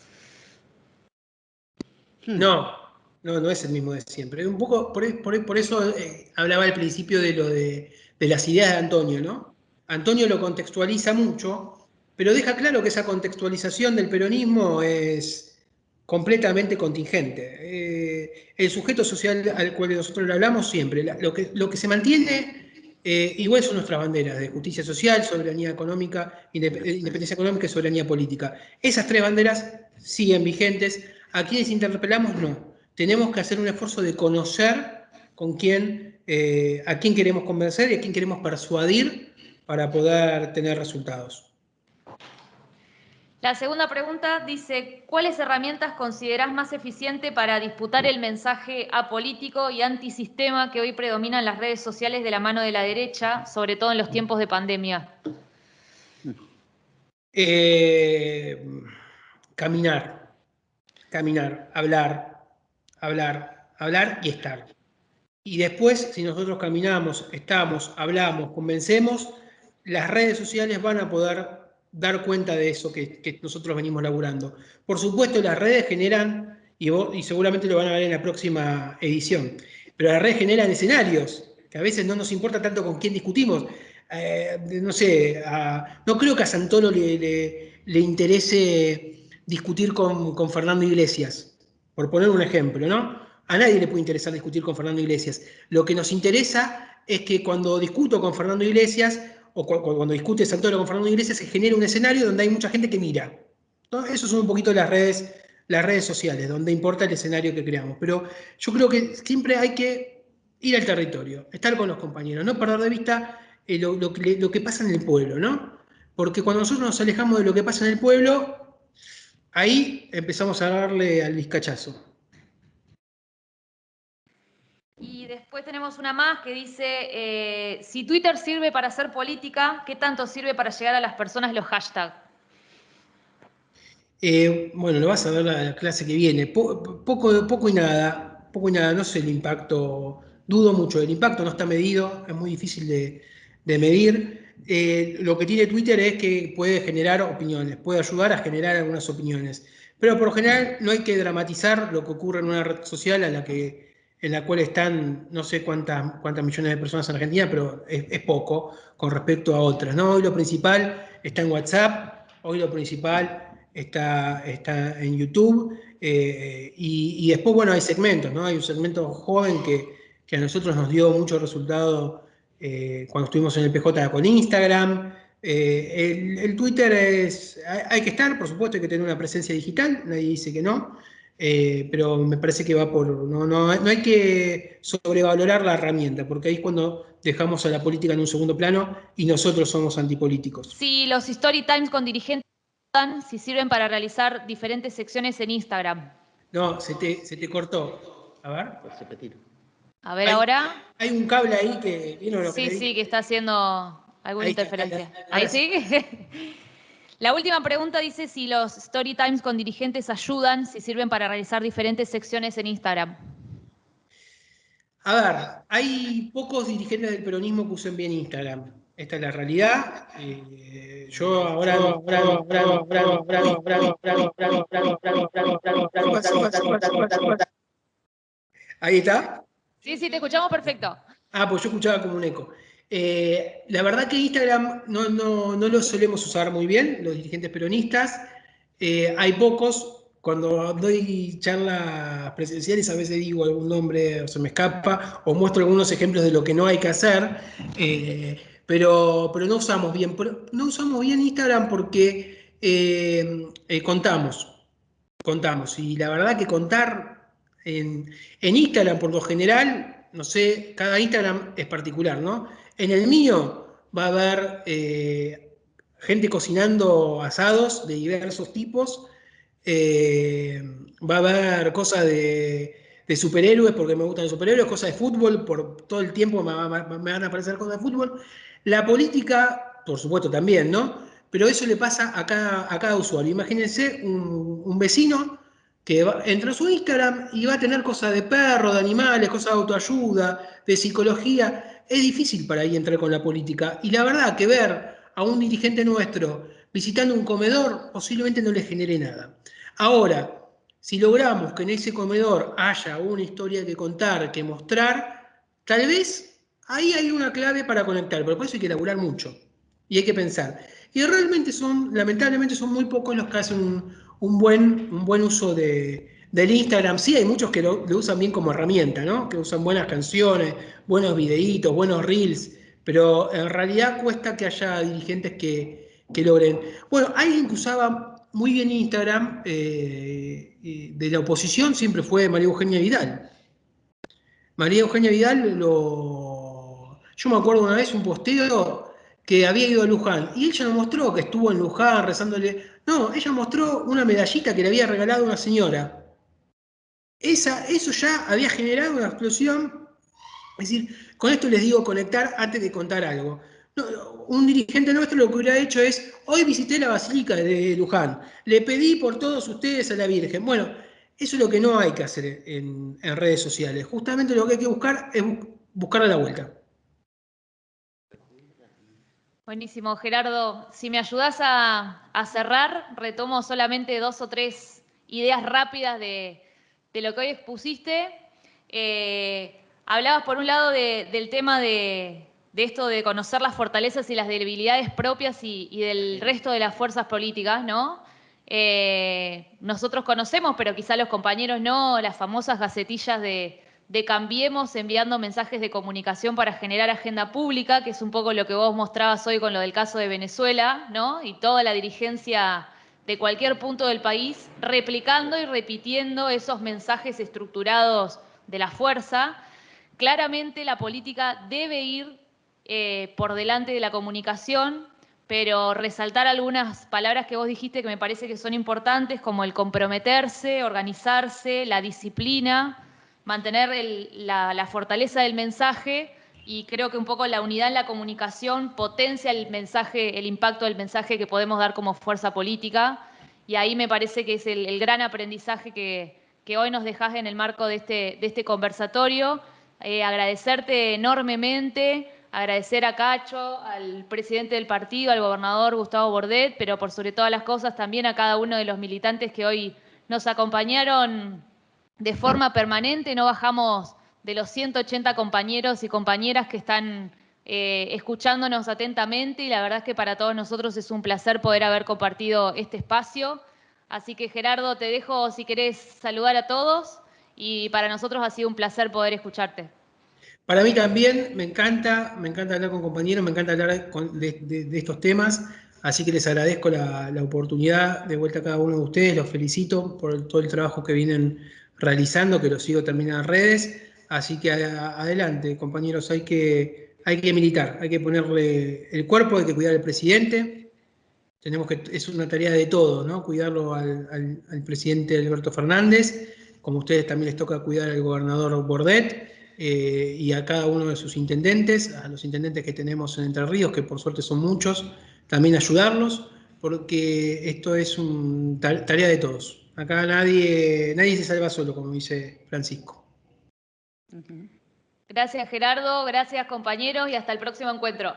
No es el mismo de siempre. Un poco, por eso hablaba al principio de las ideas de Antonio, ¿no? Antonio lo contextualiza mucho, pero deja claro que esa contextualización del peronismo es completamente contingente. El sujeto social al cual nosotros le hablamos siempre, lo que se mantiene igual son nuestras banderas de justicia social, soberanía económica, independencia económica y soberanía política. Esas tres banderas siguen vigentes. A quienes interpelamos, no. Tenemos que hacer un esfuerzo de conocer con quién, a quién queremos convencer y a quién queremos persuadir para poder tener resultados. La segunda pregunta dice, ¿cuáles herramientas considerás más eficientes para disputar el mensaje apolítico y antisistema que hoy predomina en las redes sociales de la mano de la derecha, sobre todo en los tiempos de pandemia? Caminar, hablar y estar. Y después, si nosotros caminamos, estamos, hablamos, convencemos, las redes sociales van a poder dar cuenta de eso que nosotros venimos laburando. Por supuesto, las redes generan, y seguramente lo van a ver en la próxima edición, pero las redes generan escenarios, que a veces no nos importa tanto con quién discutimos. No sé, no creo que a Santoro le interese discutir con Fernando Iglesias, por poner un ejemplo, ¿no? A nadie le puede interesar discutir con Fernando Iglesias. Lo que nos interesa es que cuando discuto con Fernando Iglesias, o cuando discute Santoro con Fernando Iglesias, se genera un escenario donde hay mucha gente que mira, ¿no? Eso son un poquito las redes sociales, donde importa el escenario que creamos. Pero yo creo que siempre hay que ir al territorio, estar con los compañeros, no perder de vista lo que pasa en el pueblo, ¿no? Porque cuando nosotros nos alejamos de lo que pasa en el pueblo, ahí empezamos a darle al vizcachazo. Y después tenemos una más que dice, si Twitter sirve para hacer política, ¿qué tanto sirve para llegar a las personas los hashtags? Bueno, lo vas a ver la clase que viene. Poco y nada, no sé el impacto, dudo mucho del impacto, no está medido, es muy difícil de medir. Lo que tiene Twitter es que puede generar opiniones, puede ayudar a generar algunas opiniones, pero por lo general no hay que dramatizar lo que ocurre en una red social en la cual están no sé cuántas millones de personas en Argentina, pero es poco con respecto a otras, ¿no? Hoy lo principal está en WhatsApp, hoy lo principal está en YouTube, y después, bueno, hay segmentos, ¿no? Hay un segmento joven que a nosotros nos dio mucho resultado cuando estuvimos en el PJ con Instagram. El Twitter hay que estar, por supuesto, hay que tener una presencia digital, nadie dice que no, pero me parece que va por, no hay que sobrevalorar la herramienta, porque ahí es cuando dejamos a la política en un segundo plano y nosotros somos antipolíticos. Si los story times con dirigentes si sirven para realizar diferentes secciones en Instagram. No, se te cortó. A ver. A ver ahora. Hay un cable ahí que... ¿vieron lo que le dije? Sí, que está haciendo alguna interferencia. Ahí sí. La última pregunta dice si los story times con dirigentes ayudan, si sirven para realizar diferentes secciones en Instagram. A ver, hay pocos dirigentes del peronismo que usen bien Instagram. Esta es la realidad. Yo ahora... ¿Ahí está? Sí, te escuchamos perfecto. Pues yo escuchaba como un eco. La verdad que Instagram no lo solemos usar muy bien, los dirigentes peronistas. Hay pocos. Cuando doy charlas presenciales a veces digo algún nombre o se me escapa, o muestro algunos ejemplos de lo que no hay que hacer, pero no usamos bien. No usamos bien Instagram porque contamos. Y la verdad que contar en Instagram por lo general, no sé, cada Instagram es particular, ¿no? En el mío va a haber gente cocinando asados de diversos tipos, va a haber cosas de superhéroes porque me gustan los superhéroes, cosas de fútbol, por todo el tiempo me van a aparecer cosas de fútbol. La política, por supuesto, también, ¿no? Pero eso le pasa a cada usuario. Imagínense un vecino que entra a su Instagram y va a tener cosas de perros, de animales, cosas de autoayuda, de psicología. Es difícil para ahí entrar con la política. Y la verdad que ver a un dirigente nuestro visitando un comedor posiblemente no le genere nada. Ahora, si logramos que en ese comedor haya una historia que contar, que mostrar, tal vez ahí hay una clave para conectar, pero por eso hay que laburar mucho y hay que pensar. Y realmente lamentablemente son muy pocos los que hacen un buen uso del Instagram. Sí, hay muchos que lo usan bien como herramienta, ¿no? Que usan buenas canciones, buenos videitos, buenos reels, pero en realidad cuesta que haya dirigentes que logren. Bueno, alguien que usaba muy bien Instagram de la oposición siempre fue María Eugenia Vidal. María Eugenia Vidal yo me acuerdo una vez un posteo que había ido a Luján y ella no mostró que estuvo en Luján rezándole. No, ella mostró una medallita que le había regalado una señora. Eso ya había generado una explosión. Es decir, con esto les digo conectar antes de contar algo. No, un dirigente nuestro lo que hubiera hecho es, hoy visité la Basílica de Luján, le pedí por todos ustedes a la Virgen. Bueno, eso es lo que no hay que hacer en redes sociales. Justamente lo que hay que buscar es buscar a la vuelta. Buenísimo, Gerardo. Si me ayudás a cerrar, retomo solamente 2 o 3 ideas rápidas de lo que hoy expusiste. Hablabas por un lado del tema de esto de conocer las fortalezas y las debilidades propias y del resto de las fuerzas políticas, ¿no? Nosotros conocemos, pero quizá los compañeros no, las famosas gacetillas de Cambiemos enviando mensajes de comunicación para generar agenda pública, que es un poco lo que vos mostrabas hoy con lo del caso de Venezuela, ¿no? Y toda la dirigencia de cualquier punto del país replicando y repitiendo esos mensajes estructurados de la fuerza. Claramente la política debe ir por delante de la comunicación, pero resaltar algunas palabras que vos dijiste que me parece que son importantes, como el comprometerse, organizarse, la disciplina, mantener la fortaleza del mensaje, y creo que un poco la unidad en la comunicación potencia el mensaje, el impacto del mensaje que podemos dar como fuerza política, y ahí me parece que es el gran aprendizaje que hoy nos dejás en el marco de este conversatorio. Agradecerte enormemente, agradecer a Cacho, al presidente del partido, al gobernador Gustavo Bordet, pero por sobre todas las cosas también a cada uno de los militantes que hoy nos acompañaron de forma permanente. No bajamos de los 180 compañeros y compañeras que están escuchándonos atentamente, y la verdad es que para todos nosotros es un placer poder haber compartido este espacio. Así que, Gerardo, te dejo si querés saludar a todos, y para nosotros ha sido un placer poder escucharte. Para mí también me encanta hablar con compañeros, me encanta hablar de estos temas, así que les agradezco la oportunidad. De vuelta a cada uno de ustedes, los felicito por todo el trabajo que vienen realizando, que lo sigo también en las redes, así que adelante, compañeros, hay que militar, hay que ponerle el cuerpo, hay que cuidar al presidente, es una tarea de todos, ¿no? Cuidarlo al presidente Alberto Fernández, como a ustedes también les toca cuidar al gobernador Bordet, y a cada uno de sus intendentes, a los intendentes que tenemos en Entre Ríos, que por suerte son muchos, también ayudarlos, porque esto es una tarea de todos. Acá nadie se salva solo, como dice Francisco. Gracias, Gerardo, gracias, compañeros, y hasta el próximo encuentro.